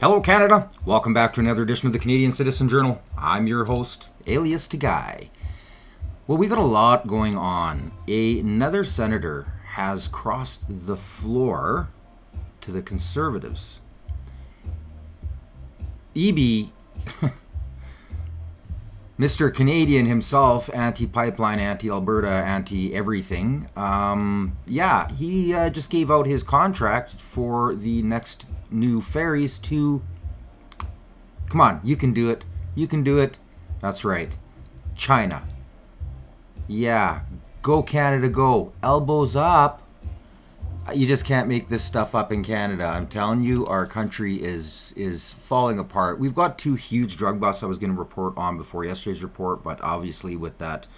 Hello, Canada. Welcome back to another edition of the Canadian Citizen Journal. I'm your host, alias to Guy. Well, we got a lot going on. Another senator has crossed the floor to the Conservatives. EB, Mr. Canadian himself, anti-pipeline, anti-Alberta, anti-everything. He just gave out his contract for the next new ferries to... Come on, you can do it. You can do it. That's right. China. Yeah, go Canada, go. Elbows up. You just can't make this stuff up in Canada. I'm telling you, our country is falling apart. We've got two huge drug busts I was going to report on before yesterday's report, but obviously with that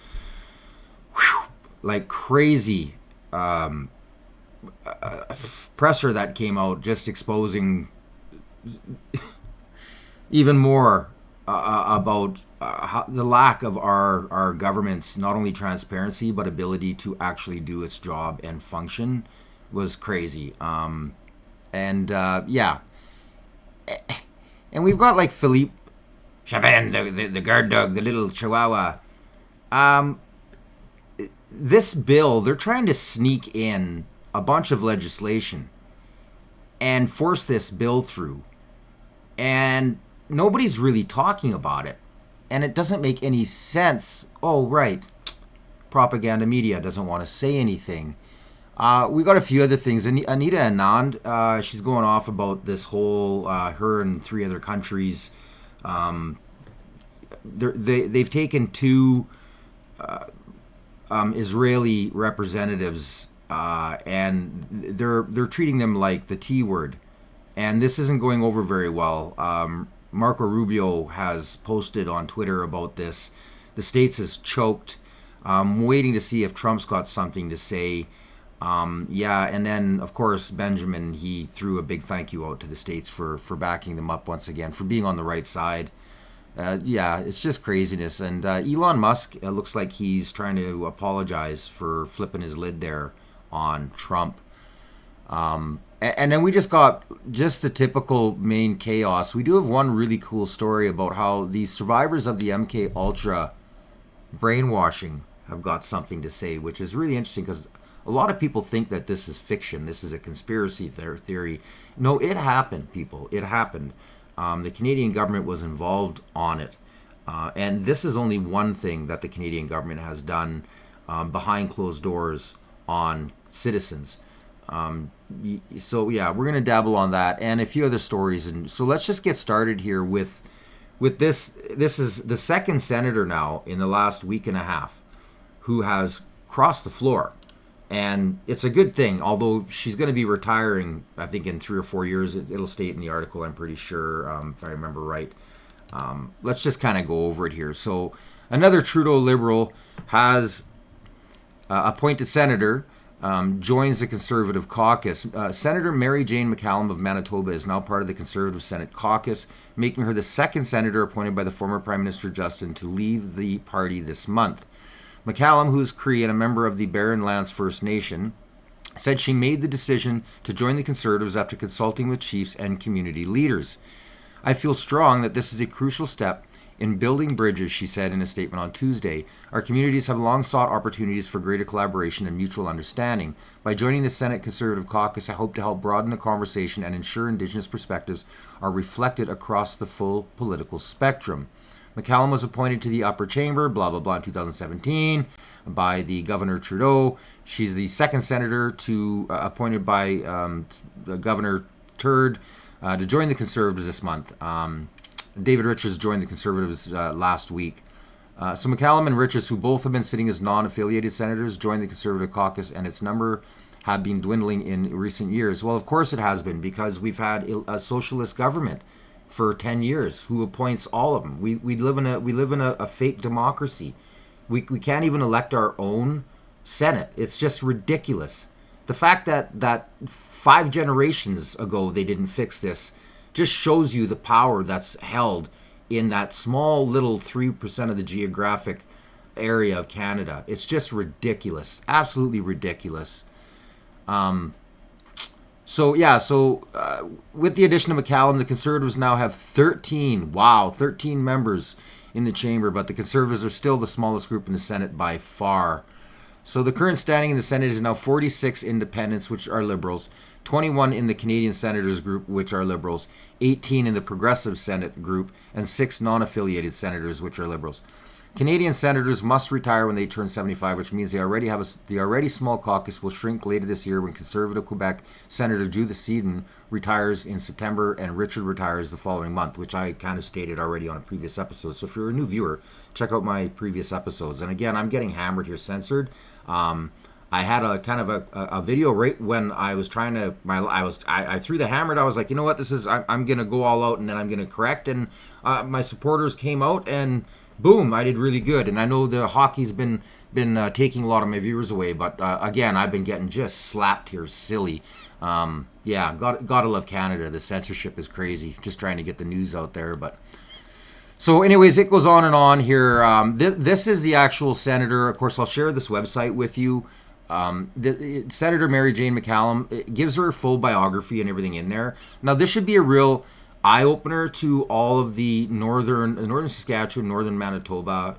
crazy presser that came out just exposing even more about the lack of our government's not only transparency but ability to actually do its job and function was crazy. And we've got like Philippe Chabin, the guard dog, the little chihuahua. This bill, they're trying to sneak in a bunch of legislation and force this bill through. And nobody's really talking about it. And it doesn't make any sense. Oh, right. Propaganda media doesn't want to say anything. We got a few other things. Anita Anand, she's going off about this whole, her and three other countries. They've taken two Israeli representatives and they're treating them like the T word. And this isn't going over very well. Marco Rubio has posted on Twitter about this. The States is choked. I'm waiting to see if Trump's got something to say. And then, of course, Benjamin, he threw a big thank you out to the States for backing them up once again, for being on the right side. It's just craziness. And Elon Musk, it looks like he's trying to apologize for flipping his lid there on Trump. And then we just got just the typical main chaos. We do have one really cool story about how the survivors of the MK Ultra brainwashing have got something to say, which is really interesting because a lot of people think that this is fiction. This is a conspiracy theory. No, it happened, people. It happened. The Canadian government was involved on it. And this is only one thing that the Canadian government has done behind closed doors on citizens. We're going to dabble on that and a few other stories. And so let's just get started here with this. This is the second senator now in the last week and a half who has crossed the floor. And it's a good thing, although she's going to be retiring, I think, in 3 or 4 years. It'll state in the article, I'm pretty sure, if I remember right. Let's just kind of go over it here. So another Trudeau Liberal has appointed senator, joins the Conservative caucus. Senator Mary Jane McCallum of Manitoba is now part of the Conservative Senate caucus, making her the second senator appointed by the former Prime Minister Justin to leave the party this month. McCallum, who is Cree and a member of the Barren Lands First Nation, said she made the decision to join the Conservatives after consulting with chiefs and community leaders. I feel strong that this is a crucial step in building bridges, she said in a statement on Tuesday. Our communities have long sought opportunities for greater collaboration and mutual understanding. By joining the Senate Conservative caucus, I hope to help broaden the conversation and ensure Indigenous perspectives are reflected across the full political spectrum. McCallum was appointed to the upper chamber, blah, blah, blah, in 2017 by the Governor Trudeau. She's the second senator appointed by the Governor Turd to join the Conservatives this month. David Richards joined the Conservatives last week. So McCallum and Richards, who both have been sitting as non-affiliated senators, joined the Conservative caucus, and its number have been dwindling in recent years. Well, of course it has been, because we've had a socialist government for 10 years who appoints all of them. We live in a fake democracy. We can't even elect our own Senate. It's just ridiculous. The fact that 5 generations ago they didn't fix this just shows you the power that's held in that small little 3% of the geographic area of Canada. It's just ridiculous. Absolutely ridiculous. With the addition of McCallum, the Conservatives now have 13. Wow, 13 members in the chamber, but the Conservatives are still the smallest group in the Senate by far. So the current standing in the Senate is now 46 independents, which are Liberals, 21 in the Canadian Senators group, which are Liberals, 18 in the Progressive Senate group, and 6 non-affiliated senators, which are Liberals. Canadian senators must retire when they turn 75, which means the already small caucus will shrink later this year when Conservative Quebec Senator Judith Seddon retires in September and Richard retires the following month, which I kind of stated already on a previous episode. So if you're a new viewer, check out my previous episodes. And again, I'm getting hammered here, censored. I had a kind of a video right when I was trying to I threw the hammer. I was like, you know what, I'm gonna go all out and then I'm gonna correct. And my supporters came out and boom, I did really good. And I know the hockey's been taking a lot of my viewers away, but again, I've been getting just slapped here, silly. Gotta love Canada. The censorship is crazy. Just trying to get the news out there, but. So anyways, it goes on and on here. This is the actual senator. Of course, I'll share this website with you. Senator Mary Jane McCallum, it gives her full biography and everything in there. Now, this should be a real eye-opener to all of the northern Saskatchewan, northern Manitoba,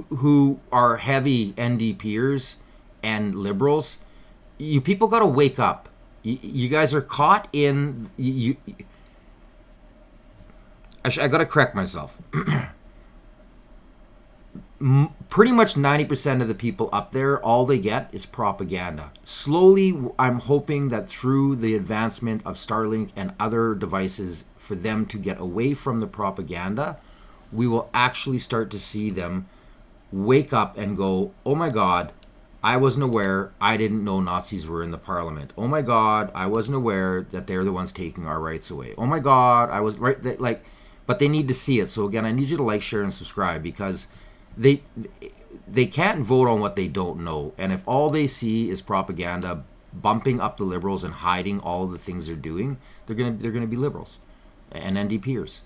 who are heavy NDPers and Liberals. You people got to wake up. You guys are caught in... I got to correct myself. Pretty much 90% of the people up there, all they get is propaganda. Slowly, I'm hoping that through the advancement of Starlink and other devices for them to get away from the propaganda, we will actually start to see them wake up and go, oh my God, I wasn't aware. I didn't know Nazis were in the parliament. Oh my God, I wasn't aware that they're the ones taking our rights away. Oh my God, I was right. But they need to see it. So again, I need you to like, share, and subscribe because they can't vote on what they don't know. And if all they see is propaganda, bumping up the Liberals and hiding all of the things they're doing, they're gonna be Liberals and NDPers.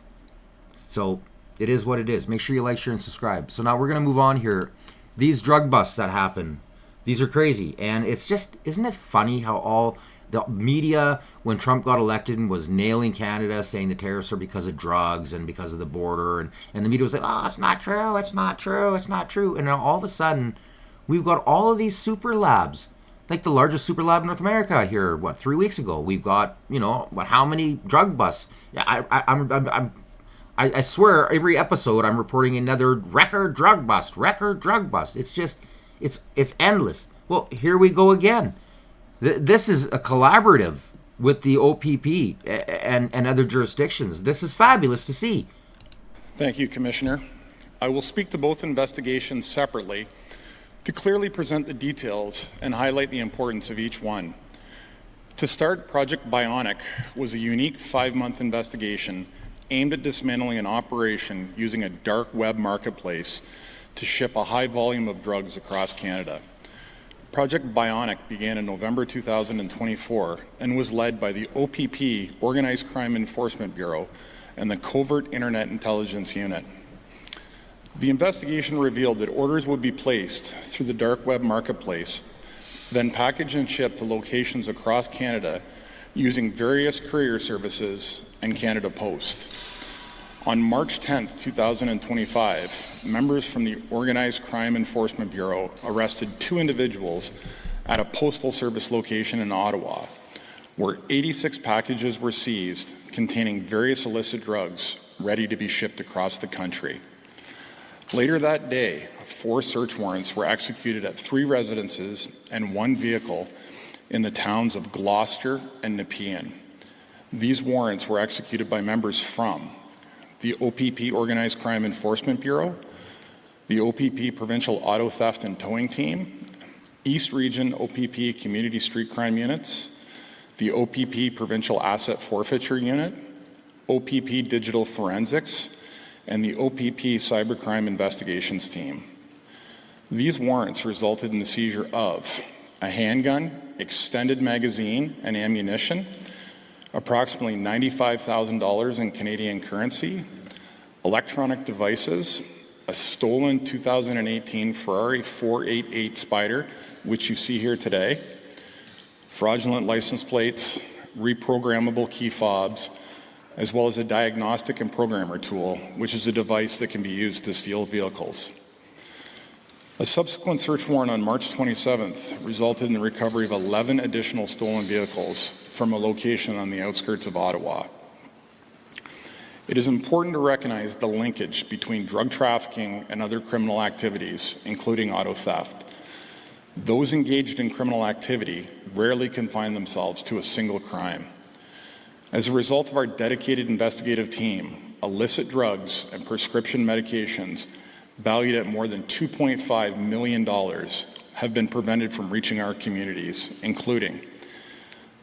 So it is what it is. Make sure you like, share, and subscribe. So now we're gonna move on here. These drug busts that happen, these are crazy, and it's just, isn't it funny how all the media, when Trump got elected, and was nailing Canada, saying the tariffs are because of drugs and because of the border, and the media was like, oh, it's not true, it's not true, it's not true. And now all of a sudden, we've got all of these super labs, like the largest super lab in North America here, 3 weeks ago. We've got, how many drug busts? I swear, every episode I'm reporting another record drug bust. It's just, it's endless. Well, here we go again. This is a collaborative with the OPP and other jurisdictions. This is fabulous to see. Thank you, Commissioner. I will speak to both investigations separately to clearly present the details and highlight the importance of each one. To start, Project Bionic was a unique 5-month investigation aimed at dismantling an operation using a dark web marketplace to ship a high volume of drugs across Canada. Project Bionic began in November 2024 and was led by the OPP, Organized Crime Enforcement Bureau, and the Covert Internet Intelligence Unit. The investigation revealed that orders would be placed through the dark web marketplace, then packaged and shipped to locations across Canada using various courier services and Canada Post. On March 10, 2025, members from the Organized Crime Enforcement Bureau arrested 2 individuals at a postal service location in Ottawa, where 86 packages were seized containing various illicit drugs ready to be shipped across the country. Later that day, 4 search warrants were executed at 3 residences and 1 vehicle in the towns of Gloucester and Nepean. These warrants were executed by members from the OPP Organized Crime Enforcement Bureau, the OPP Provincial Auto Theft and Towing Team, East Region OPP Community Street Crime Units, the OPP Provincial Asset Forfeiture Unit, OPP Digital Forensics, and the OPP Cybercrime Investigations Team. These warrants resulted in the seizure of a handgun, extended magazine and ammunition, approximately $95,000 in Canadian currency, electronic devices, a stolen 2018 Ferrari 488 Spider, which you see here today, fraudulent license plates, reprogrammable key fobs, as well as a diagnostic and programmer tool, which is a device that can be used to steal vehicles. A subsequent search warrant on March 27th resulted in the recovery of 11 additional stolen vehicles from a location on the outskirts of Ottawa. It is important to recognize the linkage between drug trafficking and other criminal activities, including auto theft. Those engaged in criminal activity rarely confine themselves to a single crime. As a result of our dedicated investigative team, illicit drugs and prescription medications valued at more than $2.5 million have been prevented from reaching our communities, including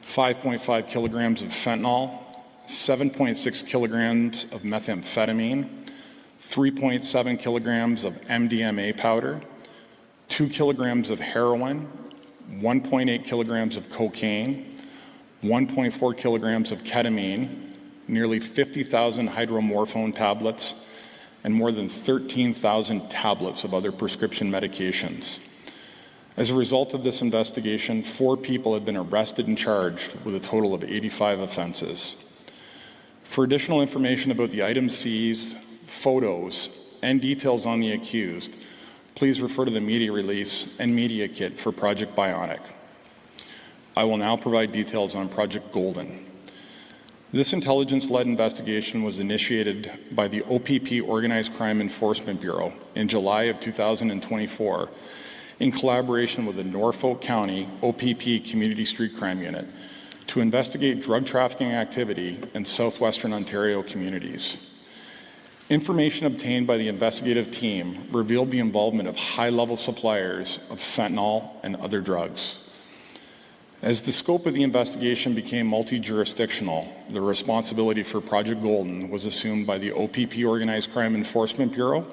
5.5 kilograms of fentanyl, 7.6 kilograms of methamphetamine, 3.7 kilograms of MDMA powder, 2 kilograms of heroin, 1.8 kilograms of cocaine, 1.4 kilograms of ketamine, nearly 50,000 hydromorphone tablets, and more than 13,000 tablets of other prescription medications. As a result of this investigation, 4 people have been arrested and charged with a total of 85 offenses. For additional information about the items seized, photos, and details on the accused, please refer to the media release and media kit for Project Bionic. I will now provide details on Project Golden. This intelligence-led investigation was initiated by the OPP Organized Crime Enforcement Bureau in July of 2024 in collaboration with the Norfolk County OPP Community Street Crime Unit to investigate drug trafficking activity in southwestern Ontario communities. Information obtained by the investigative team revealed the involvement of high-level suppliers of fentanyl and other drugs. As the scope of the investigation became multi-jurisdictional, the responsibility for Project Golden was assumed by the OPP Organized Crime Enforcement Bureau,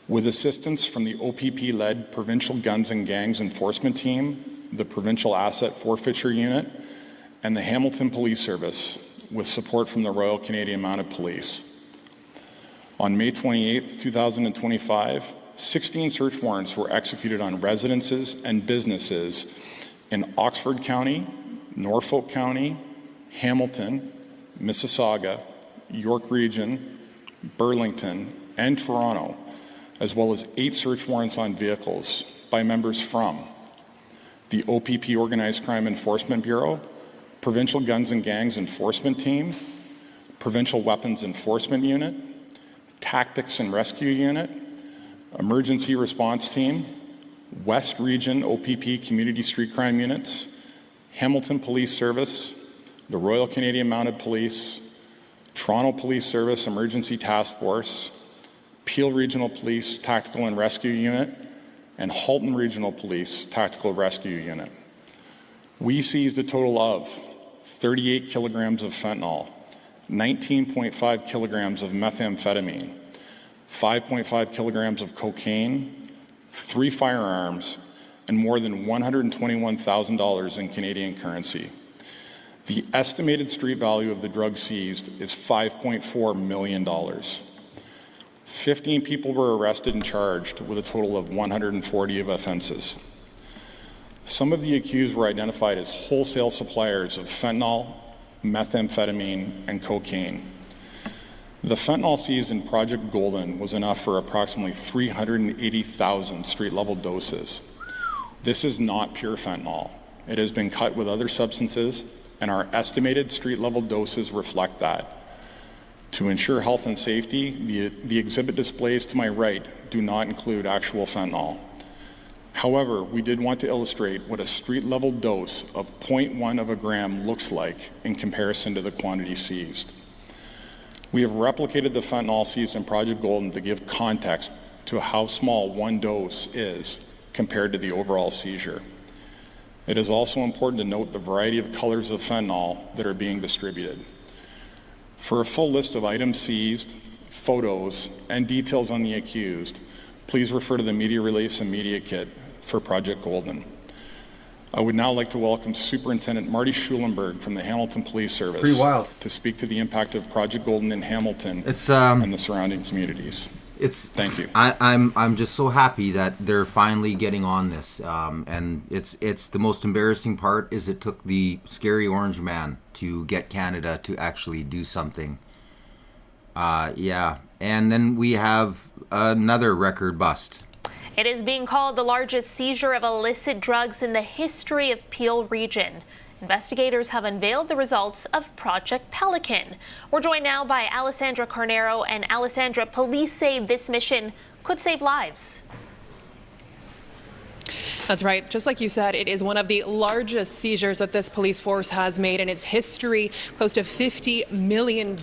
with assistance from the OPP-led Provincial Guns and Gangs Enforcement Team, the Provincial Asset Forfeiture Unit, and the Hamilton Police Service, with support from the Royal Canadian Mounted Police. On May 28, 2025, 16 search warrants were executed on residences and businesses in Oxford County, Norfolk County, Hamilton, Mississauga, York Region, Burlington, and Toronto, as well as 8 search warrants on vehicles by members from the OPP Organized Crime Enforcement Bureau, Provincial Guns and Gangs Enforcement Team, Provincial Weapons Enforcement Unit, Tactics and Rescue Unit, Emergency Response Team, West Region OPP Community Street Crime Units, Hamilton Police Service, the Royal Canadian Mounted Police, Toronto Police Service Emergency Task Force, Peel Regional Police Tactical and Rescue Unit, and Halton Regional Police Tactical Rescue Unit. We seized a total of 38 kilograms of fentanyl, 19.5 kilograms of methamphetamine, 5.5 kilograms of cocaine, 3 firearms, and more than $121,000 in Canadian currency. The estimated street value of the drugs seized is $5.4 million. 15 people were arrested and charged with a total of 140 of offenses. Some of the accused were identified as wholesale suppliers of fentanyl, methamphetamine, and cocaine. The fentanyl seized in Project Golden was enough for approximately 380,000 street-level doses. This is not pure fentanyl. It has been cut with other substances, and our estimated street-level doses reflect that. To ensure health and safety, the exhibit displays to my right do not include actual fentanyl. However, we did want to illustrate what a street-level dose of 0.1 of a gram looks like in comparison to the quantity seized. We have replicated the fentanyl seized in Project Golden to give context to how small one dose is compared to the overall seizure. It is also important to note the variety of colors of fentanyl that are being distributed. For a full list of items seized, photos, and details on the accused, please refer to the media release and media kit for Project Golden. I would now like to welcome Superintendent Marty Schulenberg from the Hamilton Police Service Pretty wild. to speak to the impact of Project Golden in Hamilton It's and the surrounding communities. It's Thank you. I'm just so happy that they're finally getting on this. And it's the most embarrassing part is it took the scary orange man to get Canada to actually do something. Yeah. And then we have another record bust. It is being called the largest seizure of illicit drugs in the history of Peel Region. Investigators have unveiled the results of Project Pelican. We're joined now by Alessandra Carnero. And Alessandra, police say this mission could save lives. That's right. Just like you said, it is one of the largest seizures that this police force has made in its history. Close to $50 million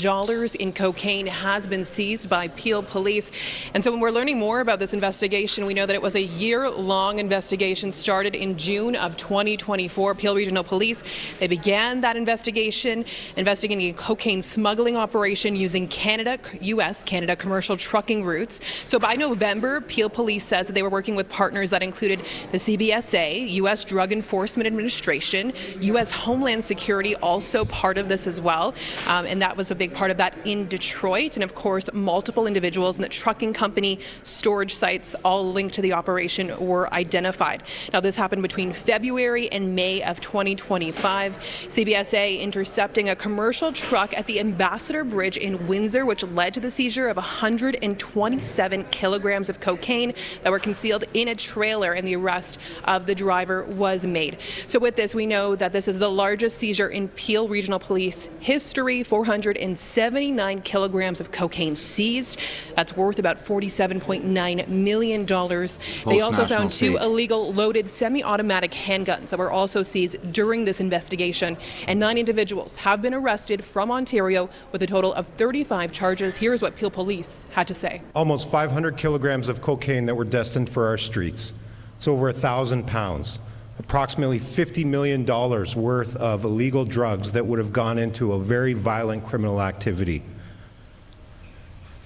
in cocaine has been seized by Peel Police. And so when we're learning more about this investigation, we know that it was a year-long investigation started in June of 2024. Peel Regional Police, they began that investigation, investigating a cocaine smuggling operation using U.S.-Canada commercial trucking routes. So by November, Peel Police says that they were working with partners that included the CBSA, U.S. Drug Enforcement Administration, U.S. Homeland Security, also part of this as well. And that was a big part of that in Detroit. And of course, multiple individuals in the trucking company, storage sites, all linked to the operation were identified. Now, this happened between February and May of 2025. CBSA intercepting a commercial truck at the Ambassador Bridge in Windsor, which led to the seizure of 127 kilograms of cocaine that were concealed in a trailer, and the arrest of the driver was made. So with this, we know that this is the largest seizure in Peel Regional Police history. 479 kilograms of cocaine seized. That's worth about $47.9 million. They also found two illegal loaded semi-automatic handguns that were also seized during this investigation. And 9 individuals have been arrested from Ontario with a total of 35 charges. Here's what Peel Police had to say. Almost 500 kilograms of cocaine that were destined for our streets. It's over 1,000 pounds, approximately $50 million worth of illegal drugs that would have gone into a very violent criminal activity.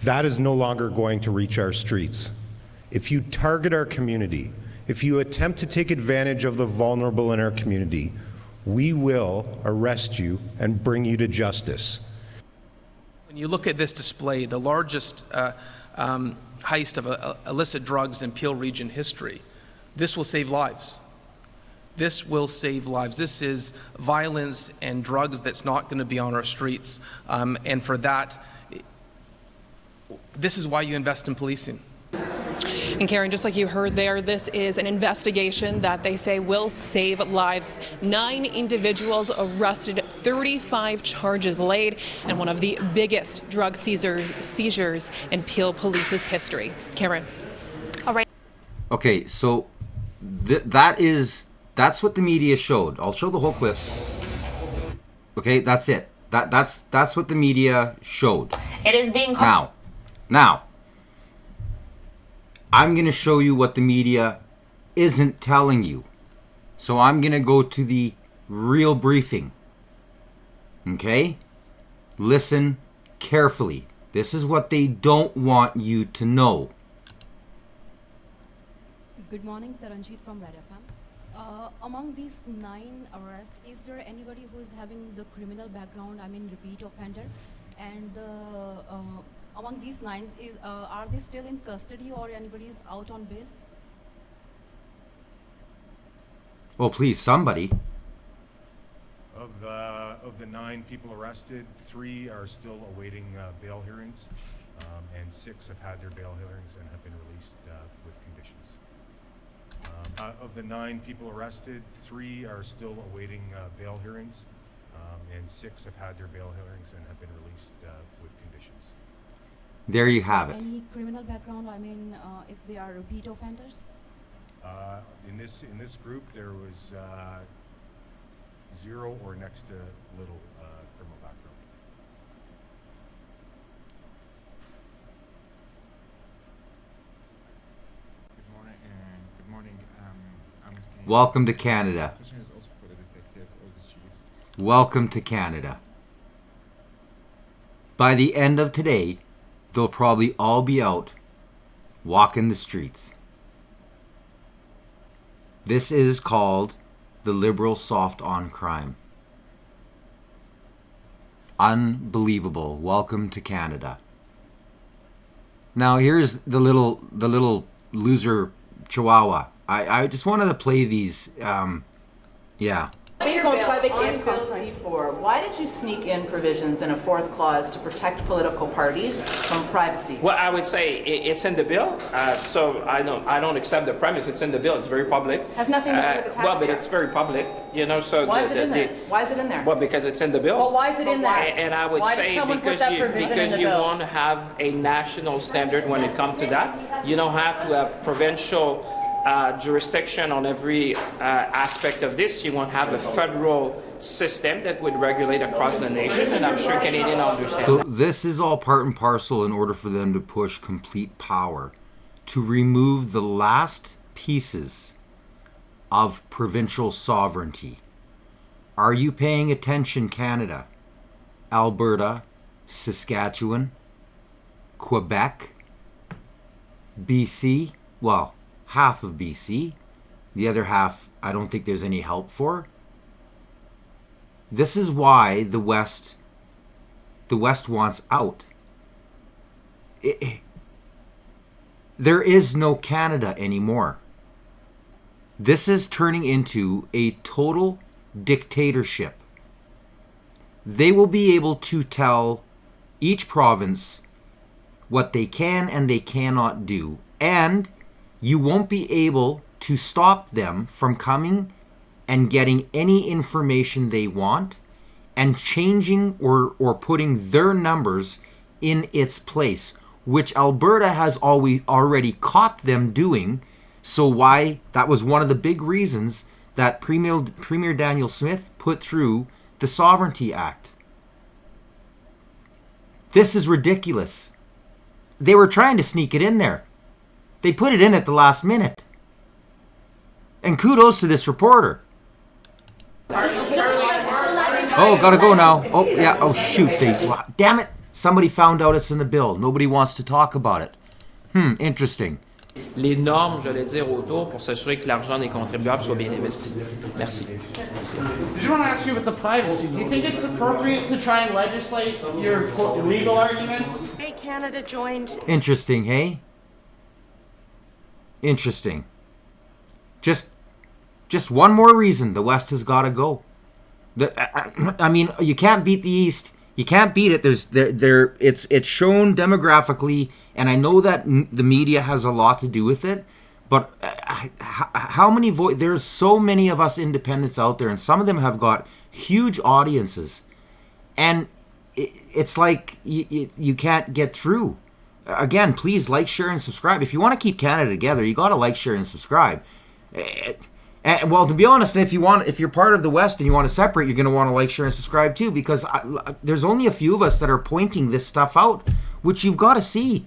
That is no longer going to reach our streets. If you target our community, if you attempt to take advantage of the vulnerable in our community, we will arrest you and bring you to justice. When you look at this display, the largest heist of illicit drugs in Peel Region history, this will save lives. This will save lives. This is violence and drugs that's not going to be on our streets. And for that, this is why you invest in policing. And Karen, just like you heard there, this is an investigation that they say will save lives. 9 individuals arrested, 35 charges laid, and one of the biggest drug seizures in Peel Police's history. Karen. All right. Okay, so that's what the media showed. I'll show the whole clip. Okay, that's it. That's what the media showed. It is being Now, I'm going to show you what the media isn't telling you. So I'm going to go to the real briefing. Okay? Listen carefully. This is what they don't want you to know. Good morning, Taranjit from Red FM. Among these 9 arrests, is there anybody who is having the criminal background, I mean repeat offender? And among these 9, are they still in custody or anybody is out on bail? Well, please, somebody. Of the 9 people arrested, 3 are still awaiting bail hearings, and 6 have had their bail hearings and have been released with conditions. Of the 9 people arrested, 3 are still awaiting bail hearings, and 6 have had their bail hearings and have been released with conditions. There you have it. Any criminal background, I mean, if they are repeat offenders? In this group, there was 0 or next to little criminal background. Good morning. Welcome to Canada. Question is also for the detective or the chief. Welcome to Canada. By the end of today, they'll probably all be out walking the streets. This is called the liberal soft on crime. Unbelievable. Welcome to Canada. Now here's the little loser Chihuahua. I just wanted to play these. Yeah. Bill, on Bill C4, why did you sneak in provisions in a fourth clause to protect political parties from privacy? Well, I would say it's in the bill, so I don't accept the premise. It's in the bill. It's very public. Has nothing to do with the tax. Well, but it's very public, you know. So why is it in there? Why is it in there? Well, because it's in the bill. Well, why is it in there? And I would say because you want to have a national standard when it comes to that. You don't have to have provincial jurisdiction on every aspect of this. You won't have a federal system that would regulate across the nation, and I'm sure Canadians understand So that. this is all part and parcel in order for them to push complete power, to remove the last pieces of provincial sovereignty. Are you paying attention, Canada? Alberta, Saskatchewan, Quebec, BC, well, half of BC. The other half, I don't think there's any help for. This is why the West wants out. There is no Canada anymore. This is turning into a total dictatorship. They will be able to tell each province what they can and they cannot do. And you won't be able to stop them from coming and getting any information they want and changing or putting their numbers in its place, which Alberta has already caught them doing. So why that was one of the big reasons that Premier Daniel Smith put through the Sovereignty Act. This is ridiculous. They were trying to sneak it in there. They put it in at the last minute. And kudos to this reporter. Oh, gotta go now. Oh, yeah. Oh, shoot. Damn it. Somebody found out it's in the bill. Nobody wants to talk about it. Interesting. Les normes, j'allais dire, autour pour s'assurer que l'argent des contribuables soit bien investi. Merci. Merci. I just want to ask you about the privacy. Do you think it's appropriate to try and legislate your legal arguments? Hey, Canada joined. Interesting, hey? Interesting. Just one more reason the West has got to go. I mean, you can't beat the East. You can't beat it. It's shown demographically, and I know that the media has a lot to do with it. But how many there's so many of us independents out there, and some of them have got huge audiences, and it's like you can't get through. Again, please like, share, and subscribe. If you want to keep Canada together, you got to like, share, and subscribe. And, well, to be honest, if you're part of the West and you want to separate, you're going to want to like, share, and subscribe too, because there's only a few of us that are pointing this stuff out, which you've got to see.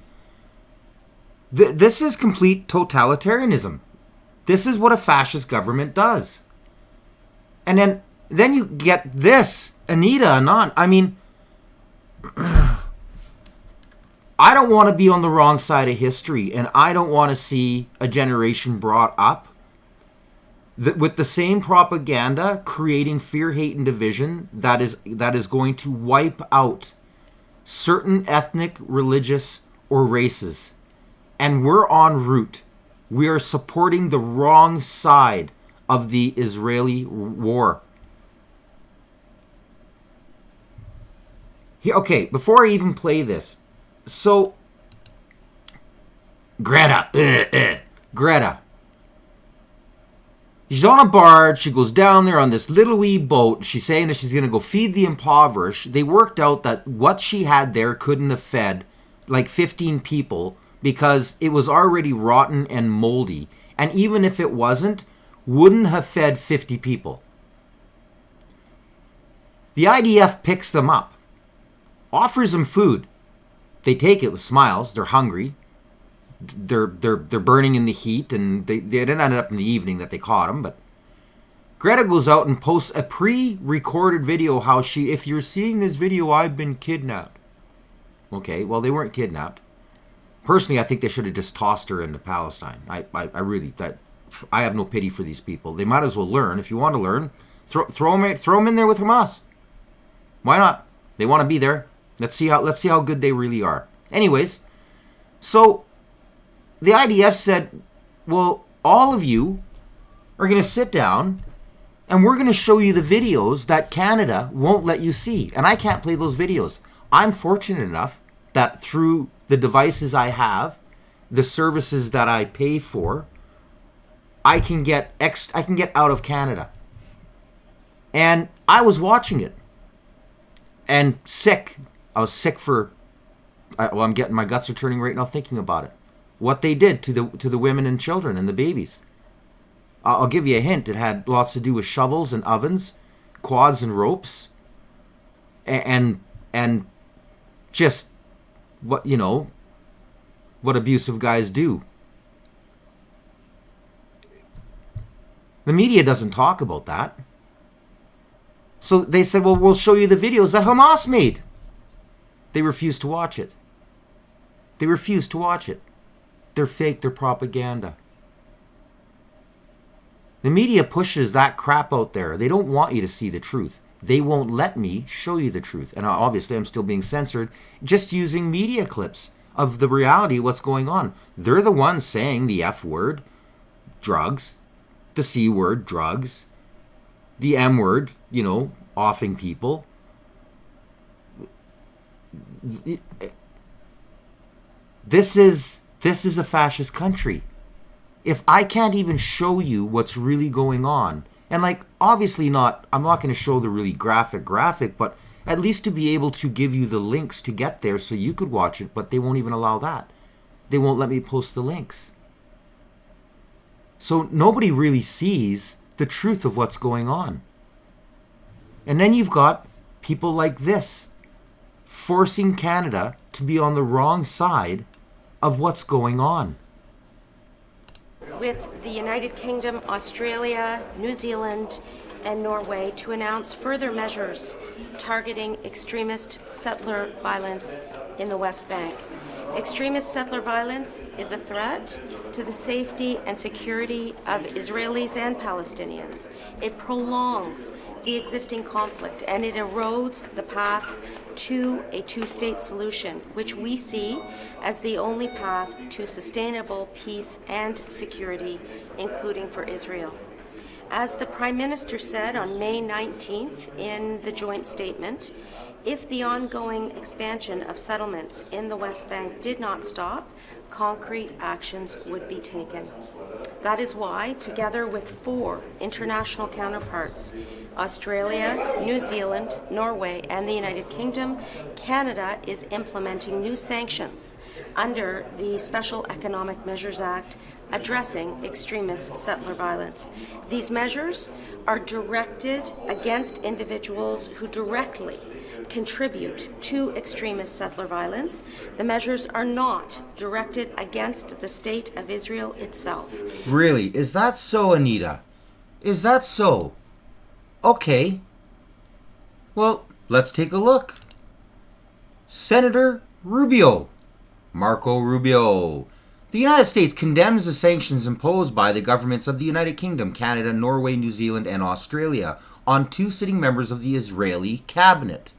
This is complete totalitarianism. This is what a fascist government does. And then you get this, Anita Anand. I mean, I don't want to be on the wrong side of history, and I don't want to see a generation brought up with the same propaganda creating fear, hate, and division that is going to wipe out certain ethnic, religious, or races. And we're en route. We are supporting the wrong side of the Israeli war. Okay, before I even play this, so Greta. She's on a barge. She goes down there on this little wee boat. She's saying that she's going to go feed the impoverished. They worked out that what she had there couldn't have fed like 15 people because it was already rotten and moldy. And even if it wasn't, wouldn't have fed 50 people. The IDF picks them up, offers them food. They take it with smiles. They're hungry. They're burning in the heat, and they didn't end up in the evening that they caught them. But Greta goes out and posts a pre-recorded video how if you're seeing this video, I've been kidnapped. Okay, well, they weren't kidnapped. Personally, I think they should have just tossed her into Palestine. I have no pity for these people. They might as well learn. If you want to learn, throw them in there with Hamas. Why not? They want to be there. Let's see how good they really are. Anyways, So the IDF said, well, all of you are going to sit down and we're going to show you the videos that Canada won't let you see. And I can't play those videos. I'm fortunate enough that through the devices I have, the services that I pay for, I can get out of Canada. And I was watching it and sick. I was sick for, well, I'm getting, my guts are turning right now thinking about it. What they did to the women and children and the babies. I'll give you a hint. It had lots to do with shovels and ovens, quads and ropes, and just what, you know, what abusive guys do. The media doesn't talk about that. So they said, well, we'll show you the videos that Hamas made. They refused to watch it. They refused to watch it. They're fake. They're propaganda. The media pushes that crap out there. They don't want you to see the truth. They won't let me show you the truth. And obviously I'm still being censored just using media clips of the reality of what's going on. They're the ones saying the F word, drugs, the C word, drugs, the M word, you know, offing people. This is a fascist country. If I can't even show you what's really going on, and like, obviously I'm not going to show the really graphic, but at least to be able to give you the links to get there so you could watch it, but they won't even allow that. They won't let me post the links. So nobody really sees the truth of what's going on. And then you've got people like this forcing Canada to be on the wrong side of what's going on. With the United Kingdom, Australia, New Zealand, and Norway to announce further measures targeting extremist settler violence in the West Bank. Extremist settler violence is a threat to the safety and security of Israelis and Palestinians. It prolongs the existing conflict and it erodes the path to a two-state solution, which we see as the only path to sustainable peace and security, including for Israel. As the Prime Minister said on May 19th in the joint statement, if the ongoing expansion of settlements in the West Bank did not stop, concrete actions would be taken. That is why, together with 4 international counterparts, Australia, New Zealand, Norway, and the United Kingdom, Canada is implementing new sanctions under the Special Economic Measures Act addressing extremist settler violence. These measures are directed against individuals who directly contribute to extremist settler violence. The measures are not directed against the state of Israel itself. Really? Is that so, Anita? Is that so? Okay. Well, let's take a look. Senator Rubio, Marco Rubio. The United States condemns the sanctions imposed by the governments of the United Kingdom, Canada, Norway, New Zealand, and Australia on 2 sitting members of the Israeli cabinet.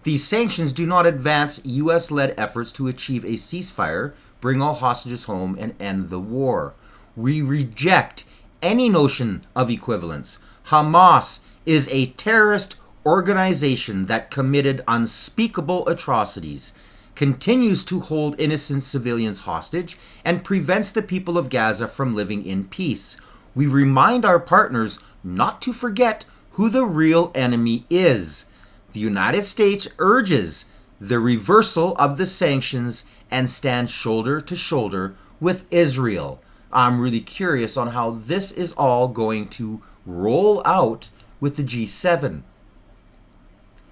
These sanctions do not advance U.S.-led efforts to achieve a ceasefire, bring all hostages home, and end the war. We reject any notion of equivalence. Hamas is a terrorist organization that committed unspeakable atrocities, continues to hold innocent civilians hostage, and prevents the people of Gaza from living in peace. We remind our partners not to forget who the real enemy is. The United States urges the reversal of the sanctions and stands shoulder to shoulder with Israel. I'm really curious on how this is all going to roll out with the G7.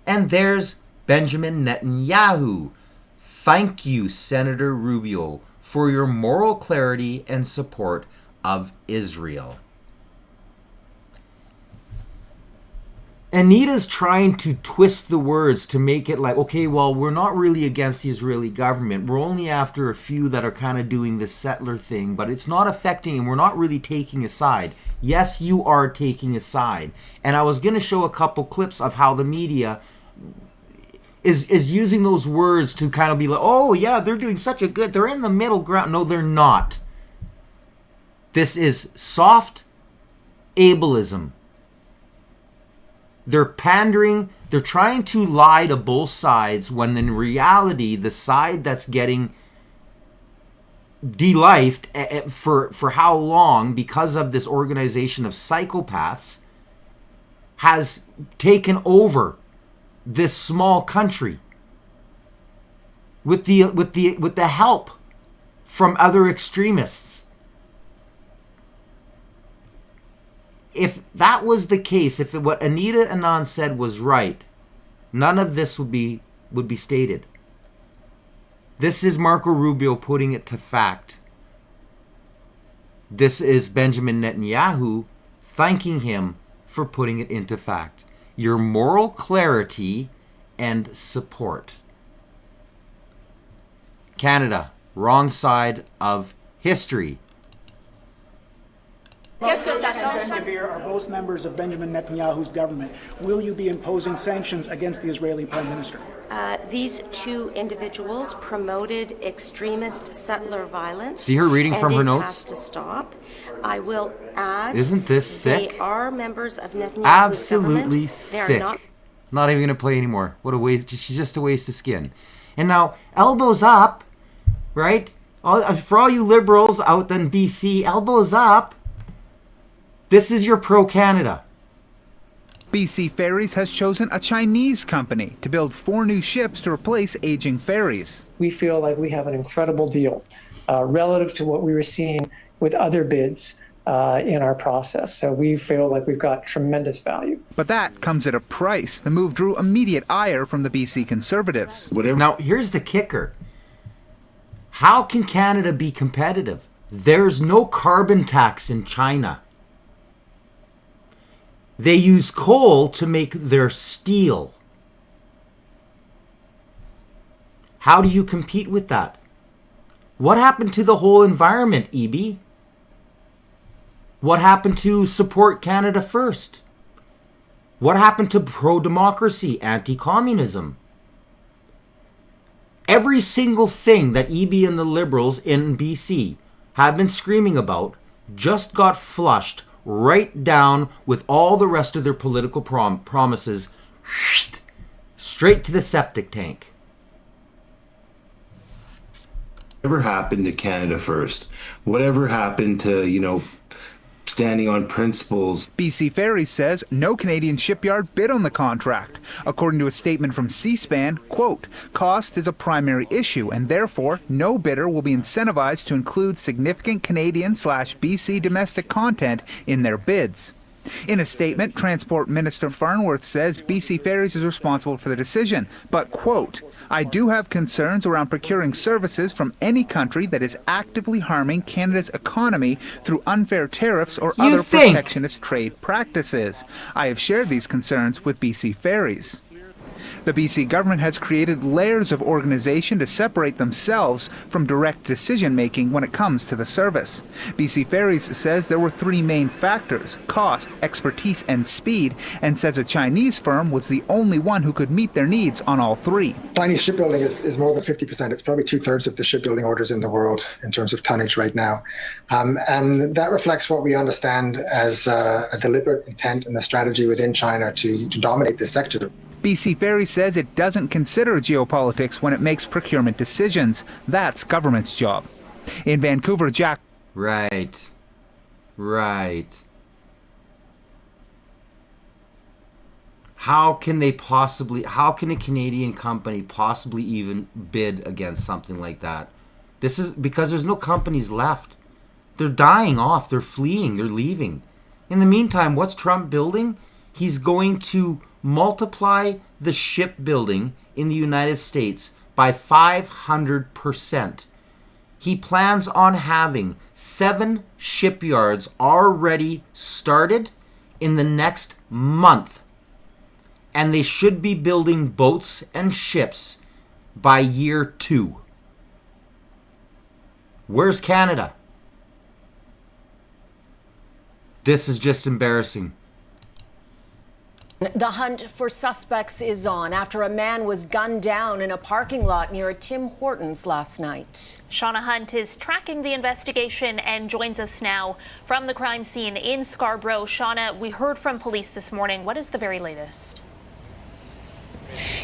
And there's Benjamin Netanyahu. Thank you, Senator Rubio, for your moral clarity and support of Israel. Anita's trying to twist the words to make it like, okay, well, we're not really against the Israeli government. We're only after a few that are kind of doing the settler thing, but it's not affecting, and we're not really taking a side. Yes, you are taking a side. And I was going to show a couple clips of how the media, is using those words to kind of be like, oh yeah, they're doing such a good, they're in the middle ground. No, they're not. This is soft ableism. They're pandering, they're trying to lie to both sides when in reality, the side that's getting de-lifed for how long because of this organization of psychopaths has taken over this small country with the help from other extremists. If that was the case, if what Anita Anand said was right, none of this would be stated. This is Marco Rubio putting it to fact. This is Benjamin Netanyahu thanking him for putting it into fact. Your moral clarity and support. Canada, wrong side of history. And Ben-Gvir are both members of Benjamin Netanyahu's government. Will you be imposing sanctions against the Israeli Prime Minister? These two individuals promoted extremist settler violence. See her reading from her notes? It has to stop. I will add. Isn't this sick? They are members of Netanyahu's Absolutely government. sick. They are not even going to play anymore. What a waste. She's just a waste of skin. And now, elbows up, right? For all you liberals out in BC, elbows up. This is your pro-Canada. BC Ferries has chosen a Chinese company to build 4 new ships to replace aging ferries. We feel like we have an incredible deal relative to what we were seeing with other bids in our process. So we feel like we've got tremendous value. But that comes at a price. The move drew immediate ire from the BC Conservatives. Now, here's the kicker. How can Canada be competitive? There's no carbon tax in China. They use coal to make their steel. How do you compete with that? What happened to the whole environment, EB? What happened to support Canada first? What happened to pro-democracy, anti-communism? Every single thing that EB and the Liberals in BC have been screaming about just got flushed right down with all the rest of their political promises, straight to the septic tank. Whatever happened to Canada first? Whatever happened to, standing on principles? BC Ferries says no Canadian shipyard bid on the contract. According to a statement from C-SPAN, quote, cost is a primary issue and therefore no bidder will be incentivized to include significant Canadian/BC domestic content in their bids. In a statement, Transport Minister Farnworth says BC Ferries is responsible for the decision, but, quote, I do have concerns around procuring services from any country that is actively harming Canada's economy through unfair tariffs or other protectionist trade practices. I have shared these concerns with BC Ferries. The BC government has created layers of organization to separate themselves from direct decision-making when it comes to the service. BC Ferries says there were 3 main factors: cost, expertise, and speed, and says a Chinese firm was the only one who could meet their needs on all 3. Chinese shipbuilding is more than 50%. It's probably 2/3 of the shipbuilding orders in the world in terms of tonnage right now. And that reflects what we understand as a deliberate intent and a strategy within China to dominate this sector. BC Ferries says it doesn't consider geopolitics when it makes procurement decisions. That's government's job. In Vancouver, Jack. Right. How can a Canadian company possibly even bid against something like that? This is because there's no companies left. They're dying off. They're fleeing. They're leaving. In the meantime, what's Trump building? He's going to multiply the shipbuilding in the United States by 500%. He plans on having 7 shipyards already started in the next month. And they should be building boats and ships by year 2. Where's Canada? This is just embarrassing. The hunt for suspects is on after a man was gunned down in a parking lot near a Tim Hortons last night. Shauna Hunt is tracking the investigation and joins us now from the crime scene in Scarborough. Shauna, we heard from police this morning. What is the very latest?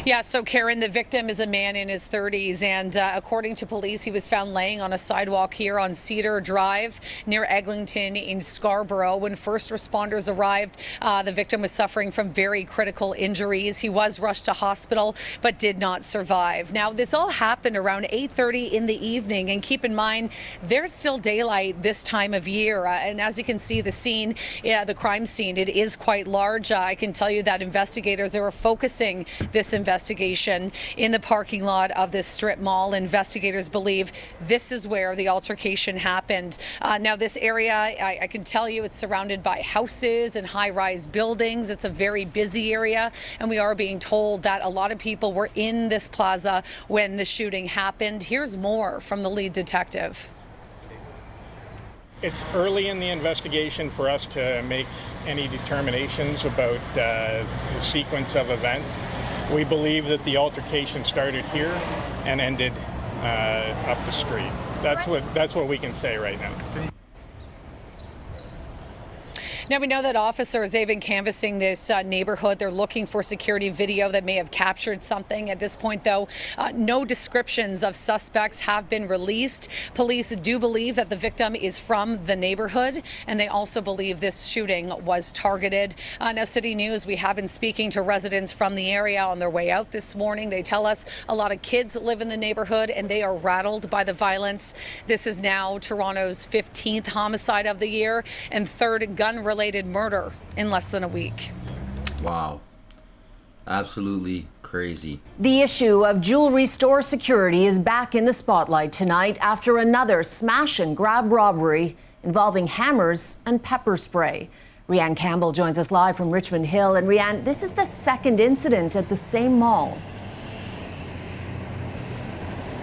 Yeah, so Karen, the victim is a man in his 30s, and according to police, he was found laying on a sidewalk here on Cedar Drive near Eglinton in Scarborough. When first responders arrived, the victim was suffering from very critical injuries. He was rushed to hospital, but did not survive. Now, this all happened around 8:30 in the evening, and keep in mind, there's still daylight this time of year. And as you can see, the scene, the crime scene, it is quite large. I can tell you that investigators, they were focusing this investigation in the parking lot of this strip mall. Investigators believe this is where the altercation happened. Now, this area, I can tell you, it's surrounded by houses and high-rise buildings. It's a very busy area, and we are being told that a lot of people were in this plaza when the shooting happened. Here's more from the lead detective. It's early in the investigation for us to make any determinations about the sequence of events. We believe that the altercation started here and ended up the street. That's what we can say right now. Now, we know that officers, they've been canvassing this neighborhood. They're looking for security video that may have captured something. At this point, though, no descriptions of suspects have been released. Police do believe that the victim is from the neighborhood, and they also believe this shooting was targeted. Now, City News, we have been speaking to residents from the area on their way out this morning. They tell us a lot of kids live in the neighborhood, and they are rattled by the violence. This is now Toronto's 15th homicide of the year and third gun-related murder in less than a week. Wow. Absolutely crazy. The issue of jewelry store security is back in the spotlight tonight after another smash and grab robbery involving hammers and pepper spray. Rianne Campbell joins us live from Richmond Hill. And Rianne, this is the second incident at the same mall.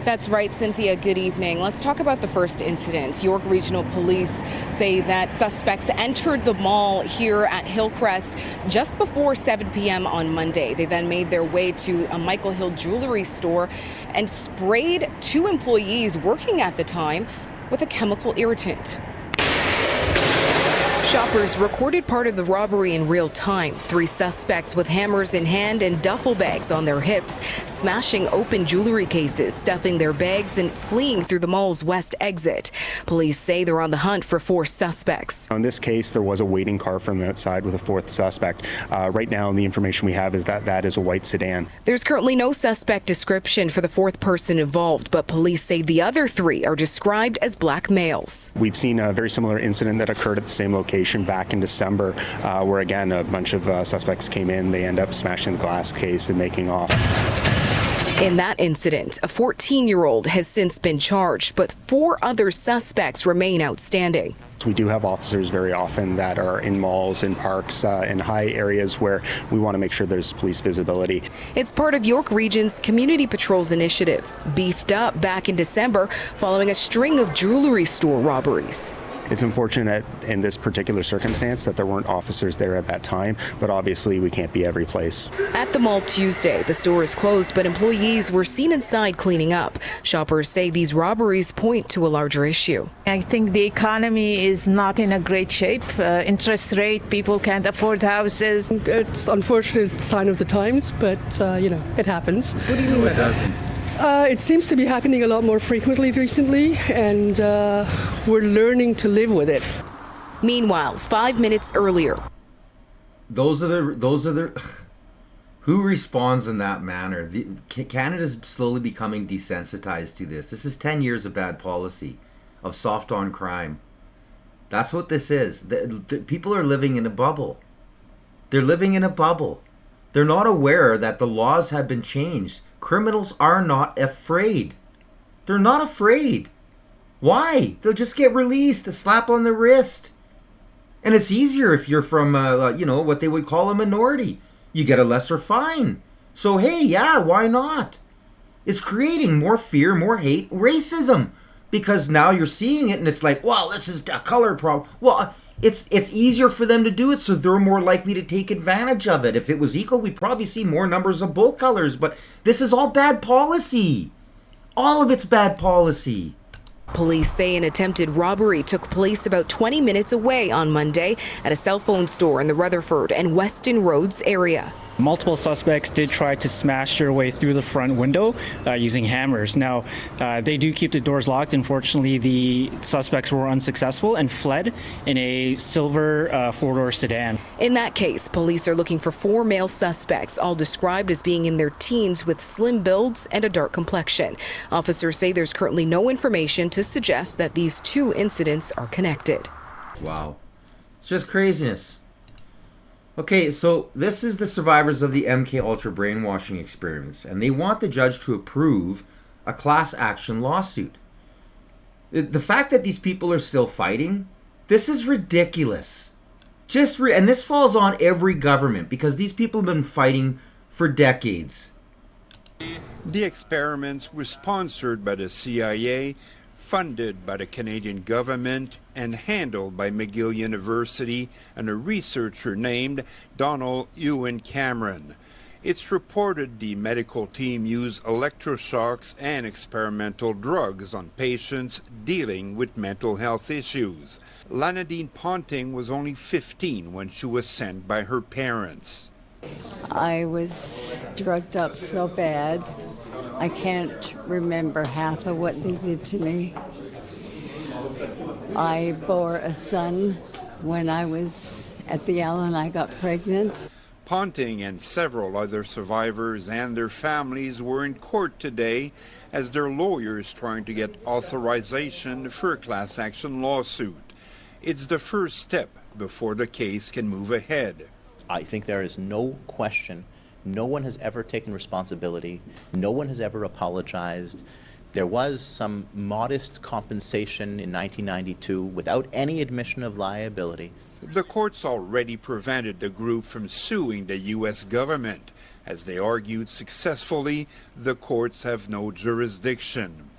That's right, Cynthia. Good evening. Let's talk about the first incident. York Regional Police say that suspects entered the mall here at Hillcrest just before 7 p.m. on Monday. They then made their way to a Michael Hill jewelry store and sprayed two employees working at the time with a chemical irritant. Shoppers recorded part of the robbery in real time. Three suspects with hammers in hand and duffel bags on their hips, smashing open jewelry cases, stuffing their bags, and fleeing through the mall's west exit. Police say they're on the hunt for four suspects. In this case, there was a waiting car from outside with a fourth suspect. Right now, the information we have is that that is a white sedan. There's currently no suspect description for the fourth person involved, but police say the other three are described as black males. We've seen a very similar incident that occurred at the same location back in December, where again a bunch of suspects came in. They end up smashing the glass case and making off. In that incident, a 14-year-old has since been charged, but four other suspects remain outstanding. We do have officers very often that are in malls, in parks, in high areas where we want to make sure there's police visibility. It's part of York Region's Community Patrols initiative, beefed up back in December following a string of jewelry store robberies. It's unfortunate in this particular circumstance that there weren't officers there at that time, but obviously we can't be every place. At the mall Tuesday, the store is closed, but employees were seen inside cleaning up. Shoppers say these robberies point to a larger issue. I think the economy is not in a great shape. Interest rate, people can't afford houses. It's unfortunate sign of the times, but it happens. What do you mean it doesn't? It seems to be happening a lot more frequently recently, and we're learning to live with it. Meanwhile, 5 minutes earlier, those are the who responds in that manner? Canada's slowly becoming desensitized to this. This is 10 years of bad policy, of soft on crime. That's what this is. The people are living in a bubble. They're living in a bubble. They're not aware that the laws have been changed. Criminals are not afraid. They're not afraid. Why? They'll just get released, a slap on the wrist. And it's easier if you're from, what they would call a minority. You get a lesser fine. So, hey, yeah, why not? It's creating more fear, more hate, racism. Because now you're seeing it and it's like, well, this is a color problem. Well, It's easier for them to do it, so they're more likely to take advantage of it. If it was equal, we'd probably see more numbers of both colors, but this is all bad policy. All of it's bad policy. Police say an attempted robbery took place about 20 minutes away on Monday at a cell phone store in the Rutherford and Weston Roads area. Multiple suspects did try to smash their way through the front window using hammers. Now, they do keep the doors locked. Unfortunately, the suspects were unsuccessful and fled in a silver four-door sedan. In that case, police are looking for 4 male suspects, all described as being in their teens with slim builds and a dark complexion. Officers say there's currently no information to suggest that these 2 incidents are connected. Wow. It's just craziness. Okay, so this is the survivors of the MK Ultra brainwashing experiments, and they want the judge to approve a class action lawsuit. The fact that these people are still fighting, this is ridiculous. And this falls on every government, because these people have been fighting for decades. The experiments were sponsored by the CIA, funded by the Canadian government, and handled by McGill University and a researcher named Donald Ewan Cameron. It's reported the medical team used electroshocks and experimental drugs on patients dealing with mental health issues. Lanadine Ponting was only 15 when she was sent by her parents. I was drugged up so bad, I can't remember half of what they did to me. I bore a son when I was at the Allen. I got pregnant. Ponting and several other survivors and their families were in court today as their lawyers trying to get authorization for a class action lawsuit. It's the first step before the case can move ahead. I think there is no question. No one has ever taken responsibility. No one has ever apologized. There was some modest compensation in 1992 without any admission of liability. The courts already prevented the group from suing the U.S. government. As they argued successfully, the courts have no jurisdiction.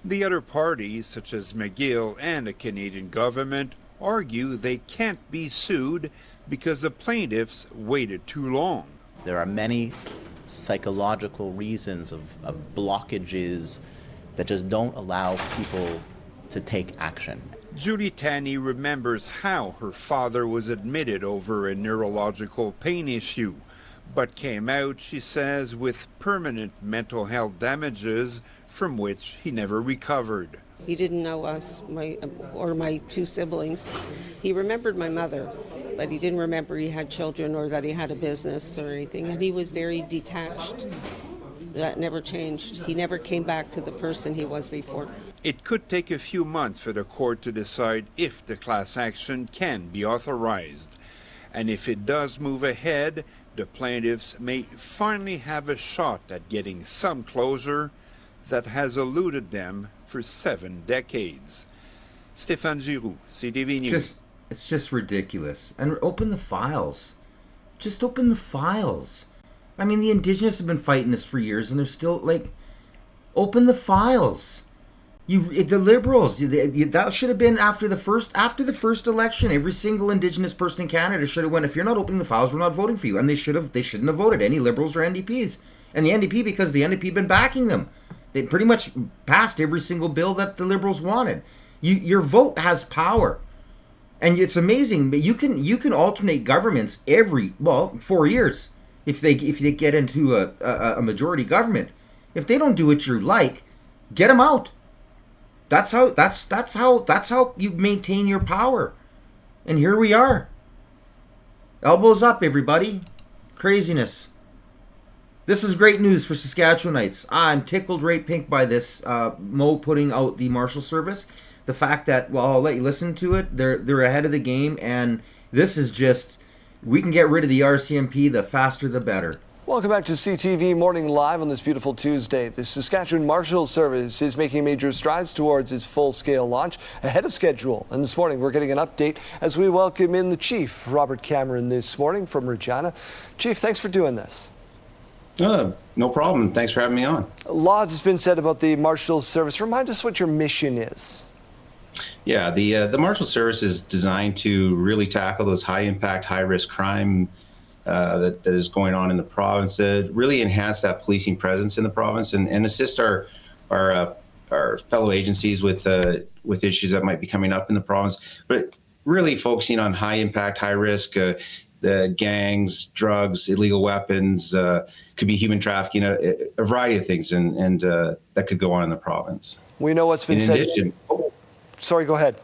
The other parties, such as McGill and the Canadian government, argue they can't be sued because the plaintiffs waited too long. There are many psychological reasons of blockages that just don't allow people to take action. Julie Tanney remembers how her father was admitted over a neurological pain issue, but came out, she says, with permanent mental health damages from which he never recovered. He didn't know us, my 2 siblings. He remembered my mother, but he didn't remember he had children or that he had a business or anything, and he was very detached. That never changed. He never came back to the person he was before. It could take a few months for the court to decide if the class action can be authorized. And if it does move ahead, the plaintiffs may finally have a shot at getting some closure that has eluded them for 7 decades. Stéphane Giroux, CTV News. It's just ridiculous. And open the files. Just open the files. I mean, the Indigenous have been fighting this for years, and they're still, open the files. The Liberals, that should have been after the first election. Every single Indigenous person in Canada should have went, if you're not opening the files, we're not voting for you. And they shouldn't have voted any Liberals or NDPs. And the NDP, because the NDP been backing them. They pretty much passed every single bill that the Liberals wanted. Your vote has power. And it's amazing, but you can alternate governments every 4 years. If they get into a majority government, if they don't do what you like, get them out. That's how you maintain your power. And here we are. Elbows up, everybody. Craziness. This is great news for Saskatchewanites. I'm tickled right pink by this Mo putting out the Marshal Service. The fact that, well, I'll let you listen to it. They're ahead of the game, and this is just. We can get rid of the RCMP, the faster the better. Welcome back to CTV Morning Live on this beautiful Tuesday. The Saskatchewan Marshal Service is making major strides towards its full-scale launch ahead of schedule. And this morning we're getting an update as we welcome in the Chief, Robert Cameron, this morning from Regina. Chief, thanks for doing this. No problem. Thanks for having me on. Lots has been said about the Marshal Service. Remind us what your mission is. Yeah, the Marshal Service is designed to really tackle those high impact, high risk crime that is going on in the province, to really enhance that policing presence in the province and assist our fellow agencies with issues that might be coming up in the province, but really focusing on high impact, high risk, the gangs, drugs, illegal weapons, could be human trafficking, a variety of things, and that could go on in the province. We know what's been said. Sorry, go ahead.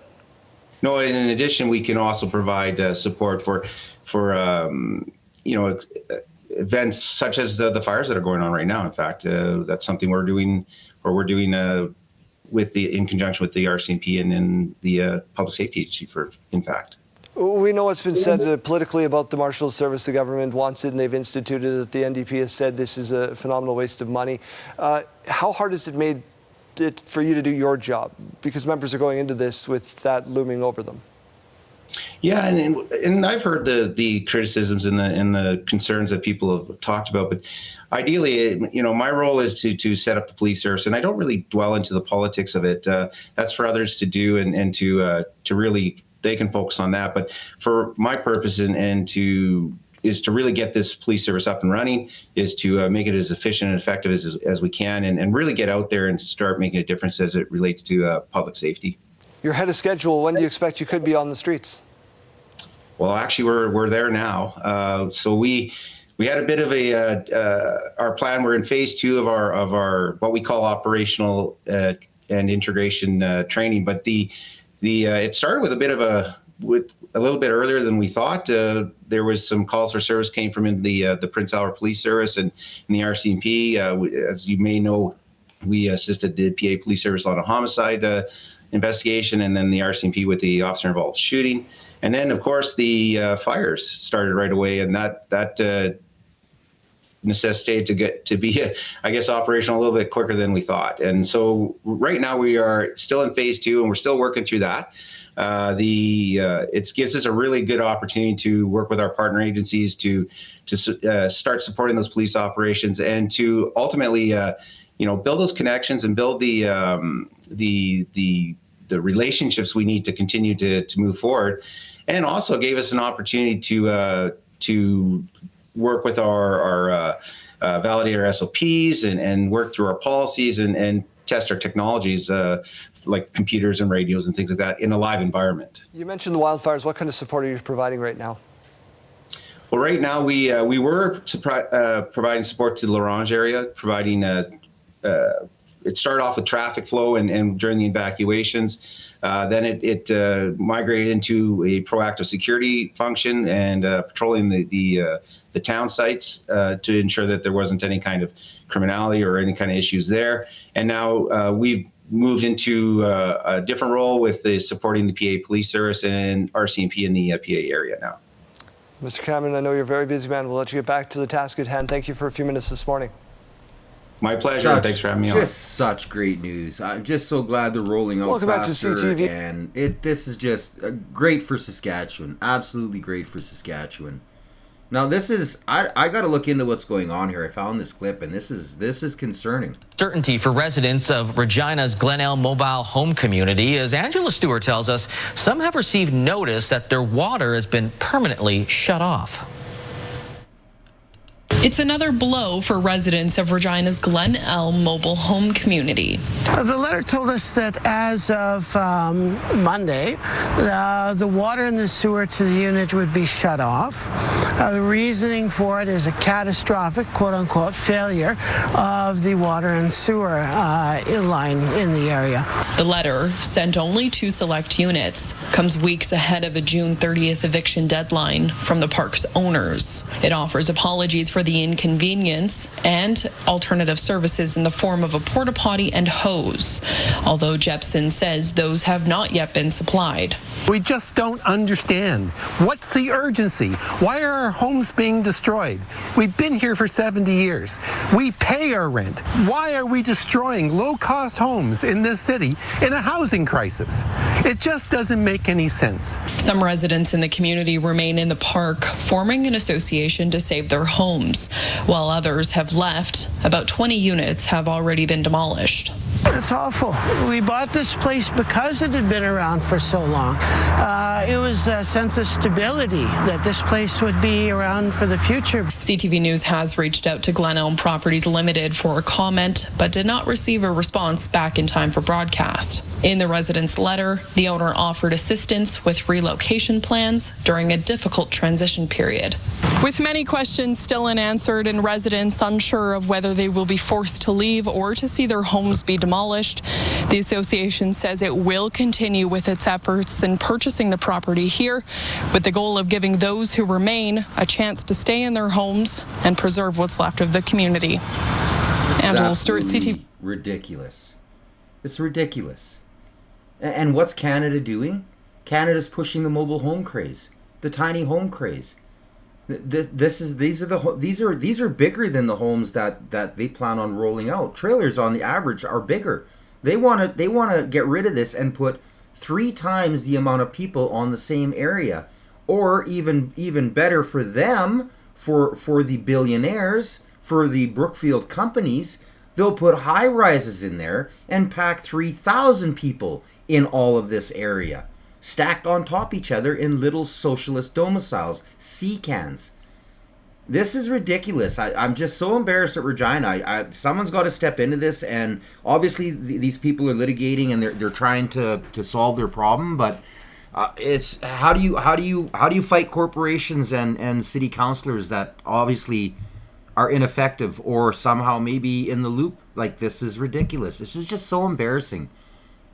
No, in addition, we can also provide support for events such as the fires that are going on right now. In fact, that's something we're doing in conjunction with the RCMP and the Public Safety Agency, in fact. We know what's been said politically about the Marshal Service. The government wants it, and they've instituted it. The NDP has said this is a phenomenal waste of money. How hard has it made it for you to do your job? Because members are going into this with that looming over them. Yeah, and I've heard the criticisms and the concerns that people have talked about, but ideally, my role is to set up the police service, and I don't really dwell into the politics of it. That's for others to do, and to really, they can focus on that. But for my purpose is to really get this police service up and running, is to make it as efficient and effective as we can, and really get out there and start making a difference as it relates to public safety. You're ahead of schedule. When do you expect you could be on the streets? Well, actually, we're there now. So we had a bit of our plan. We're in phase 2 of our what we call operational and integration training. But it started with a little bit earlier than we thought. There was some calls for service came from the Prince Albert Police Service and the RCMP. As you may know, we assisted the PA Police Service on a homicide investigation, and then the RCMP with the officer-involved shooting. And then, of course, the fires started right away, and that necessitated to be, I guess, operational a little bit quicker than we thought. And so right now we are still in phase 2, and we're still working through that. It gives us a really good opportunity to work with our partner agencies to start supporting those police operations, and to ultimately, build those connections and build the relationships we need to continue to move forward, and also gave us an opportunity to work with our validate our SOPs and work through our policies and test our technologies like computers and radios and things like that in a live environment. You mentioned the wildfires. What kind of support are you providing right now? Well, right now we were providing support to the L'Orange area, providing it started off with traffic flow and during the evacuations. Then it migrated into a proactive security function and patrolling the town sites to ensure that there wasn't any kind of criminality or any kind of issues there. And now we've moved into a different role with supporting the PA Police Service and RCMP in the PA area now. Mr. Cameron, I know you're a very busy man. We'll let you get back to the task at hand. Thank you for a few minutes this morning. My pleasure. Thanks for having me on. Just such great news. I'm just so glad they're rolling out Welcome faster. back to CTV. And this is just great for Saskatchewan. Absolutely great for Saskatchewan. Now this is I got to look into what's going on here. I found this clip, and this is concerning. Certainty for residents of Regina's Glenelg Mobile Home Community, as Angela Stewart tells us, some have received notice that their water has been permanently shut off. It's another blow for residents of Regina's Glenelg Mobile Home Community. The letter told us that as of Monday, the water and the sewer to the unit would be shut off. The reasoning for it is a catastrophic, quote-unquote, failure of the water and sewer line in the area. The letter, sent only to select units, comes weeks ahead of a June 30th eviction deadline from the park's owners. It offers apologies for the inconvenience and alternative services in the form of a porta potty and hose, although Jepson says those have not yet been supplied. We just don't understand. What's the urgency? Why are our homes being destroyed? We've been here for 70 years. We pay our rent. Why are we destroying low-cost homes in this city in a housing crisis? It just doesn't make any sense. Some residents in the community remain in the park, forming an association to save their homes. While others have left, about 20 units have already been demolished. It's awful. We bought this place because it had been around for so long. It was a sense of stability that this place would be around for the future. CTV News has reached out to Glen Elm Properties Limited for a comment, but did not receive a response back in time for broadcast. In the resident's letter, the owner offered assistance with relocation plans during a difficult transition period. With many questions still unanswered and residents unsure of whether they will be forced to leave or to see their homes be demolished, the association says it will continue with its efforts in purchasing the property here with the goal of giving those who remain a chance to stay in their homes and preserve what's left of the community. Angela Stewart, CTV. Ridiculous. It's ridiculous. And what's Canada doing? Canada's pushing the mobile home craze, the tiny home craze. These are bigger than the homes that they plan on rolling out. Trailers on the average are bigger. They want to get rid of this and put 3 times the amount of people on the same area, or even better for them, for the billionaires, for the Brookfield companies, they'll put high rises in there and pack 3,000 people in all of this area, stacked on top each other in little socialist domiciles, sea-cans. This is ridiculous. I'm just so embarrassed at Regina. Someone's got to step into this, and obviously these people are litigating and they're trying to solve their problem. But it's how do you fight corporations and city councillors that obviously are ineffective or somehow maybe in the loop? Like, this is ridiculous. This is just so embarrassing.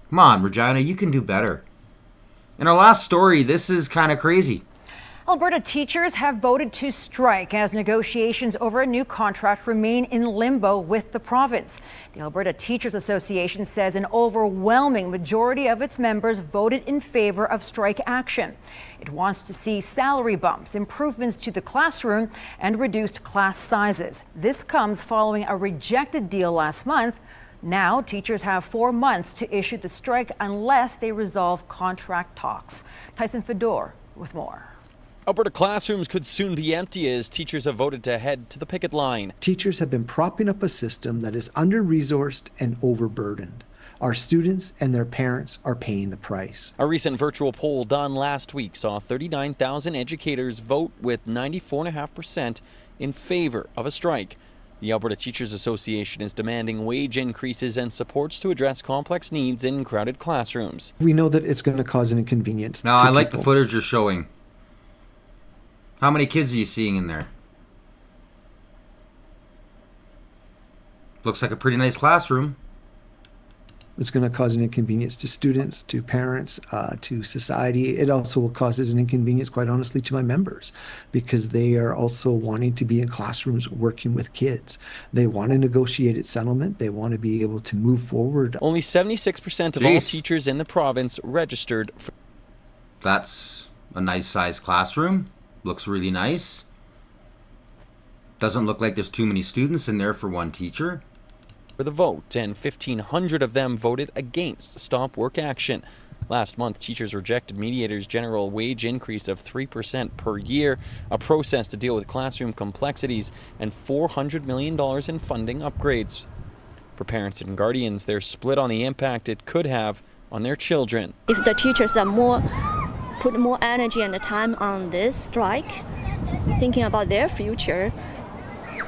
Come on, Regina, you can do better. In our last story, this is kind of crazy. Alberta teachers have voted to strike as negotiations over a new contract remain in limbo with the province. The Alberta Teachers Association says an overwhelming majority of its members voted in favor of strike action. It wants to see salary bumps, improvements to the classroom, and reduced class sizes. This comes following a rejected deal last month. Now, teachers have 4 months to issue the strike unless they resolve contract talks. Tyson Fedor with more. Alberta classrooms could soon be empty as teachers have voted to head to the picket line. Teachers have been propping up a system that is under-resourced and overburdened. Our students and their parents are paying the price. A recent virtual poll done last week saw 39,000 educators vote with 94.5% in favor of a strike. The Alberta Teachers Association is demanding wage increases and supports to address complex needs in crowded classrooms. We know that it's going to cause an inconvenience. Now, I like the footage you're showing. How many kids are you seeing in there? Looks like a pretty nice classroom. It's going to cause an inconvenience to students, to parents, to society. It also will cause an inconvenience, quite honestly, to my members, because they are also wanting to be in classrooms working with kids. They want a negotiated settlement. They want to be able to move forward. Only 76% of all teachers in the province registered for. That's a nice sized classroom. Looks really nice. Doesn't look like there's too many students in there for one teacher. For the vote, and 1,500 of them voted against stop work action. Last month, teachers rejected Mediator's general wage increase of 3% per year, a process to deal with classroom complexities, and $400 million in funding upgrades. For parents and guardians, they're split on the impact it could have on their children. If the teachers are put more energy and time on this strike, thinking about their future,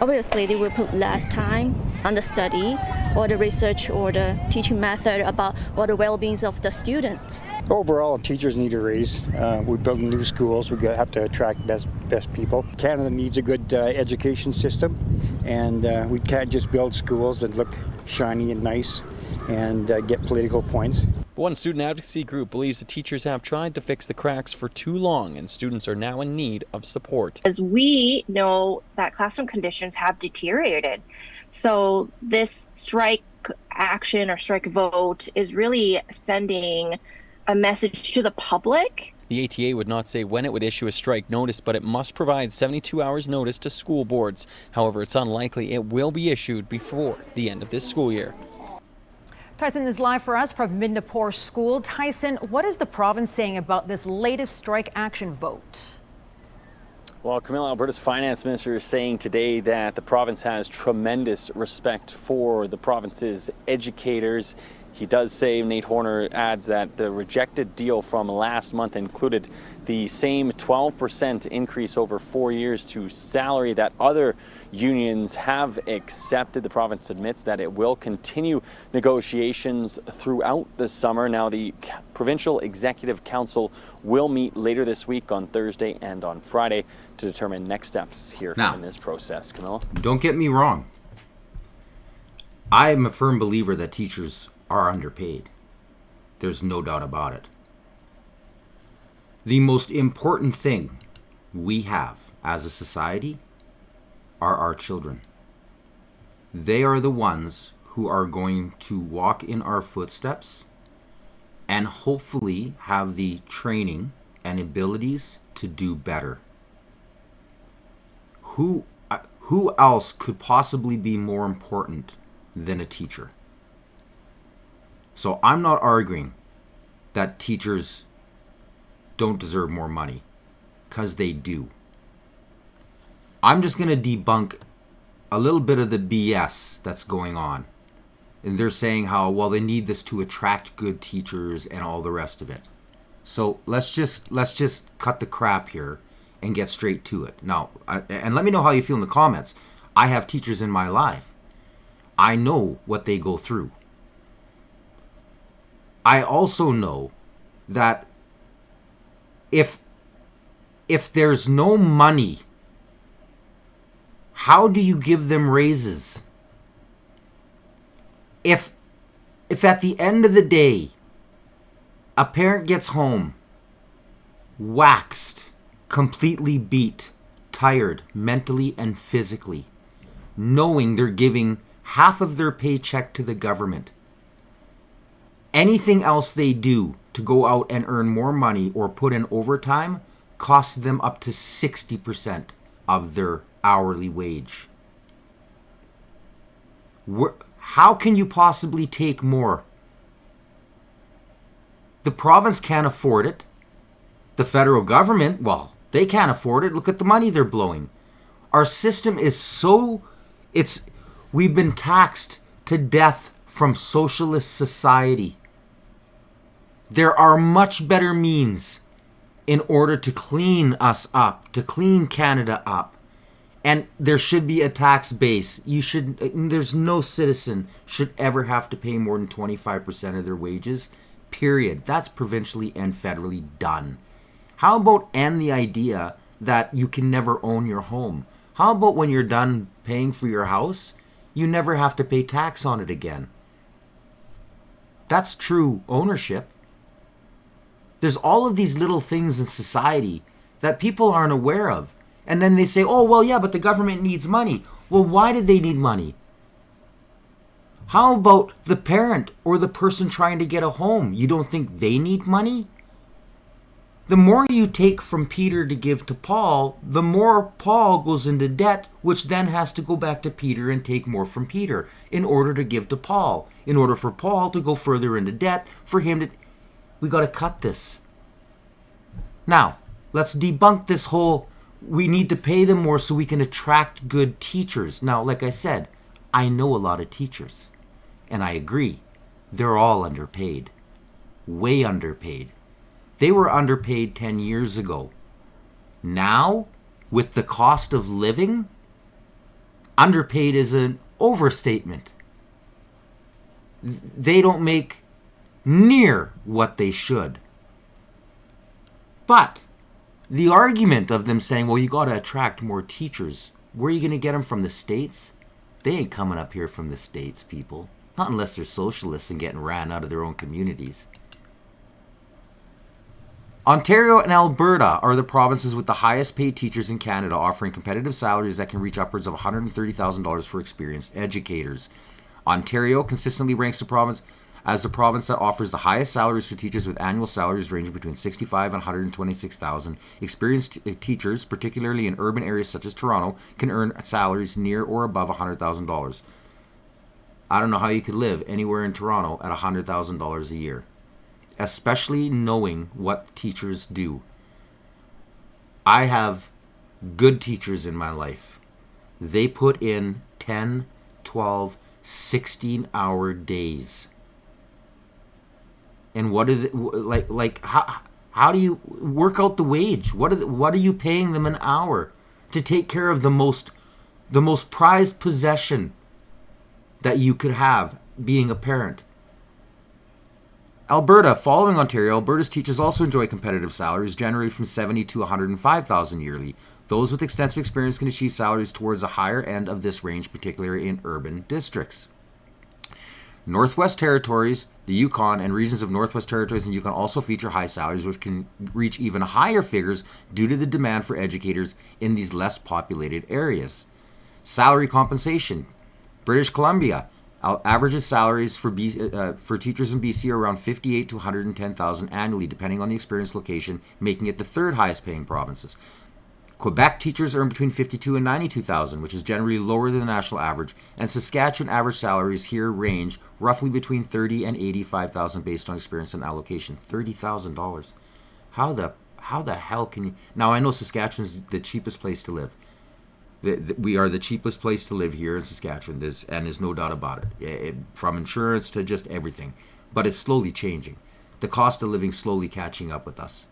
obviously they will put less time on the study or the research or the teaching method about what the well-being of the students. Overall, teachers need a raise. We're building new schools. We have to attract best people. Canada needs a good education system, and we can't just build schools that look shiny and nice and get political points. One student advocacy group believes the teachers have tried to fix the cracks for too long, and students are now in need of support. As we know that classroom conditions have deteriorated, so this strike action or strike vote is really sending a message to the public. The ATA would not say when it would issue a strike notice, but it must provide 72 hours notice to school boards. However, it's unlikely it will be issued before the end of this school year. Tyson is live for us from Midnapore School. Tyson, what is the province saying about this latest strike action vote? Well, Camilla, Alberta's finance minister is saying today that the province has tremendous respect for the province's educators. He does say, Nate Horner adds, that the rejected deal from last month included the same 12% increase over 4 years to salary that other unions have accepted. The province admits that it will continue negotiations throughout the summer. Now, the Provincial Executive Council will meet later this week on Thursday and on Friday to determine next steps here in this process. Camilla? Don't get me wrong. I am a firm believer that teachers are underpaid. There's no doubt about it. The most important thing we have as a society are our children. They are the ones who are going to walk in our footsteps and hopefully have the training and abilities to do better. Who else could possibly be more important than a teacher? So I'm not arguing that teachers don't deserve more money, because they do. I'm just going to debunk a little bit of the BS that's going on. And they're saying how, well, they need this to attract good teachers and all the rest of it. So let's just cut the crap here and get straight to it. Now, and let me know how you feel in the comments. I have teachers in my life. I know what they go through. I also know that if there's no money, how do you give them raises? If at the end of the day, a parent gets home waxed, completely beat, tired, mentally and physically, knowing they're giving half of their paycheck to the government, anything else they do to go out and earn more money or put in overtime costs them up to 60% of their hourly wage. How can you possibly take more? The province can't afford it. The federal government, well, they can't afford it. Look at the money they're blowing. Our system is we've been taxed to death from socialist society. There are much better means in order to clean us up, to clean Canada up. And there should be a tax base. There's no citizen should ever have to pay more than 25% of their wages, period. That's provincially and federally done. How about end the idea that you can never own your home? How about when you're done paying for your house, you never have to pay tax on it again? That's true ownership. There's all of these little things in society that people aren't aware of. And then they say, oh, well, yeah, but the government needs money. Well, why do they need money? How about the parent or the person trying to get a home? You don't think they need money? The more you take from Peter to give to Paul, the more Paul goes into debt, which then has to go back to Peter and take more from Peter in order to give to Paul. In order for Paul to go further into debt, for him to... We got to cut this. Now, let's debunk this whole... We need to pay them more so we can attract good teachers. Now, like I said, I know a lot of teachers. And I agree. They're all underpaid. Way underpaid. They were underpaid 10 years ago. Now, with the cost of living, underpaid is an overstatement. They don't make near what they should. But the argument of them saying, well, you got to attract more teachers, where are you going to get them from? The States? They ain't coming up here from the States, people. Not unless they're socialists and getting ran out of their own communities. Ontario and Alberta are the provinces with the highest paid teachers in Canada, offering competitive salaries that can reach upwards of $130,000 for experienced educators. Ontario consistently ranks the province as the province that offers the highest salaries for teachers, with annual salaries ranging between $65,000 and $126,000. Experienced teachers, particularly in urban areas such as Toronto, can earn salaries near or above $100,000. I don't know how you could live anywhere in Toronto at $100,000 a year, especially knowing what teachers do. I have good teachers in my life. They put in 10, 12, 16-hour days. And what are the, how do you work out the wage? What are you paying them an hour to take care of the most prized possession that you could have, being a parent? Alberta, following Ontario, Alberta's teachers also enjoy competitive salaries, generally from $70,000 to $105,000 yearly. Those with extensive experience can achieve salaries towards the higher end of this range, particularly in urban districts. Northwest Territories, the Yukon, and regions of Northwest Territories and Yukon also feature high salaries, which can reach even higher figures due to the demand for educators in these less populated areas. Salary compensation. British Columbia averages salaries for teachers in BC are around $58,000 to $110,000 annually, depending on the experience location, making it the third highest paying provinces. Quebec teachers earn between $52,000 and $92,000, which is generally lower than the national average, and Saskatchewan average salaries here range roughly between $30,000 and $85,000 based on experience and allocation. $30,000. How the hell can you? Now I know Saskatchewan is the cheapest place to live. We are the cheapest place to live here in Saskatchewan, and there's no doubt about it. From insurance to just everything, but it's slowly changing. The cost of living slowly catching up with us.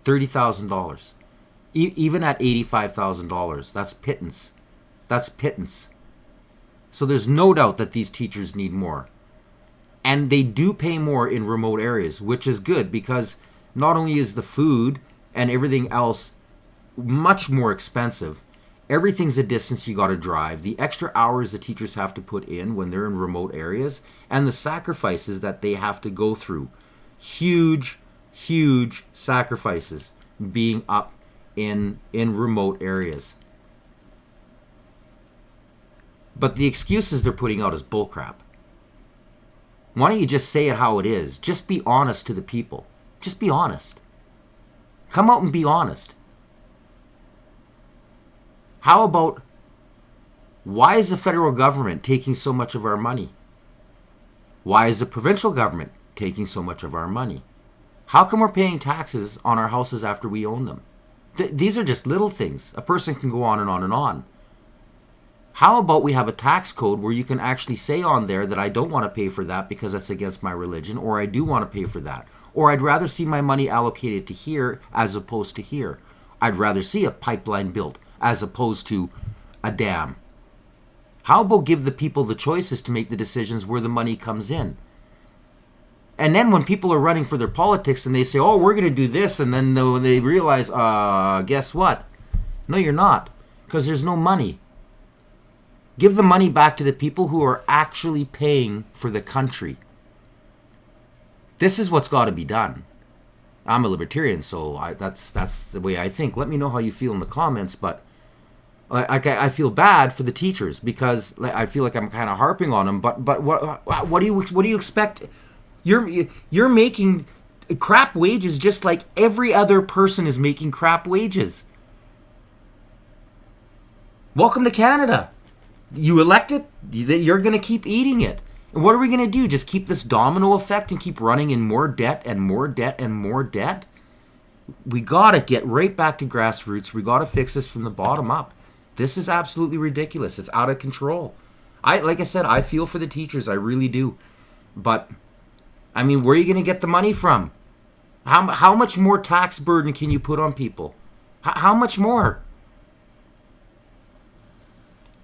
$30,000. Even at $85,000, that's pittance. That's pittance. So there's no doubt that these teachers need more. And they do pay more in remote areas, which is good because not only is the food and everything else much more expensive, everything's a distance you got to drive, the extra hours the teachers have to put in when they're in remote areas, and the sacrifices that they have to go through. Huge, huge sacrifices being up in remote areas. But the excuses they're putting out is bullcrap. Why don't you just say it how it is? Just be honest to the people. Just be honest. Come out and be honest. How about, why is the federal government taking so much of our money? Why is the provincial government taking so much of our money? How come we're paying taxes on our houses after we own them? These are just little things. A person can go on and on and on. How about we have a tax code where you can actually say on there that I don't want to pay for that because that's against my religion, or I do want to pay for that, or I'd rather see my money allocated to here as opposed to here. I'd rather see a pipeline built as opposed to a dam. How about give the people the choices to make the decisions where the money comes in? And then when people are running for their politics and they say, oh, we're going to do this, and then they realize, guess what? No, you're not, because there's no money. Give the money back to the people who are actually paying for the country. This is what's got to be done. I'm a libertarian, so that's the way I think. Let me know how you feel in the comments, but I feel bad for the teachers because I feel like I'm kind of harping on them. But what do you expect? You're making crap wages just like every other person is making crap wages. Welcome to Canada. You elect it, you're going to keep eating it. And what are we going to do? Just keep this domino effect and keep running in more debt and more debt and more debt? We got to get right back to grassroots. We got to fix this from the bottom up. This is absolutely ridiculous. It's out of control. Like I said, I feel for the teachers. I really do. But I mean, where are you going to get the money from? How much more tax burden can you put on people? How much more?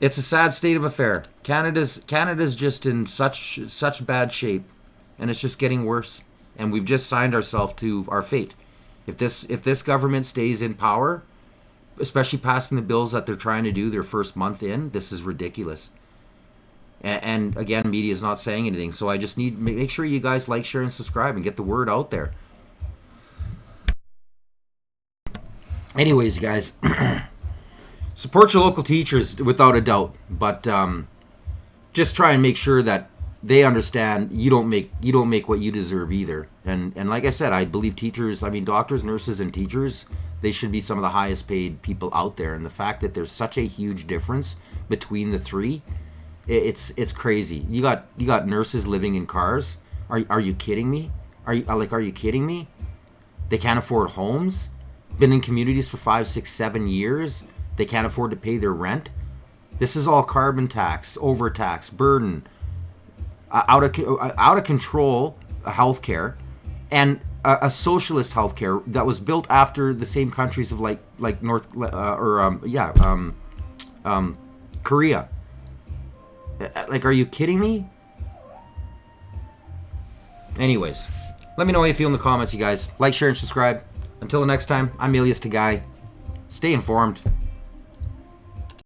It's a sad state of affair. Canada's just in such bad shape, and it's just getting worse. And we've just signed ourselves to our fate. If this government stays in power, especially passing the bills that they're trying to do their first month in, this is ridiculous. And again, media is not saying anything, so I just need make sure you guys like, share, and subscribe and get the word out there. Anyways, guys, support your local teachers without a doubt, but just try and make sure that they understand you don't make what you deserve either. And like I said, I believe teachers, I mean doctors, nurses, and teachers, they should be some of the highest paid people out there. And the fact that there's such a huge difference between the three, it's crazy. You got nurses living in cars. Are you kidding me? Are you kidding me? They can't afford homes. been in communities for 5, 6, 7 years. They can't afford to pay their rent. This is all carbon tax, overtax, burden, out of control healthcare, and a socialist healthcare that was built after the same countries of like Korea. Like, are you kidding me? Anyways, let me know how you feel in the comments, you guys. Like, share, and subscribe. Until the next time, I'm Elias Tagay. Stay informed.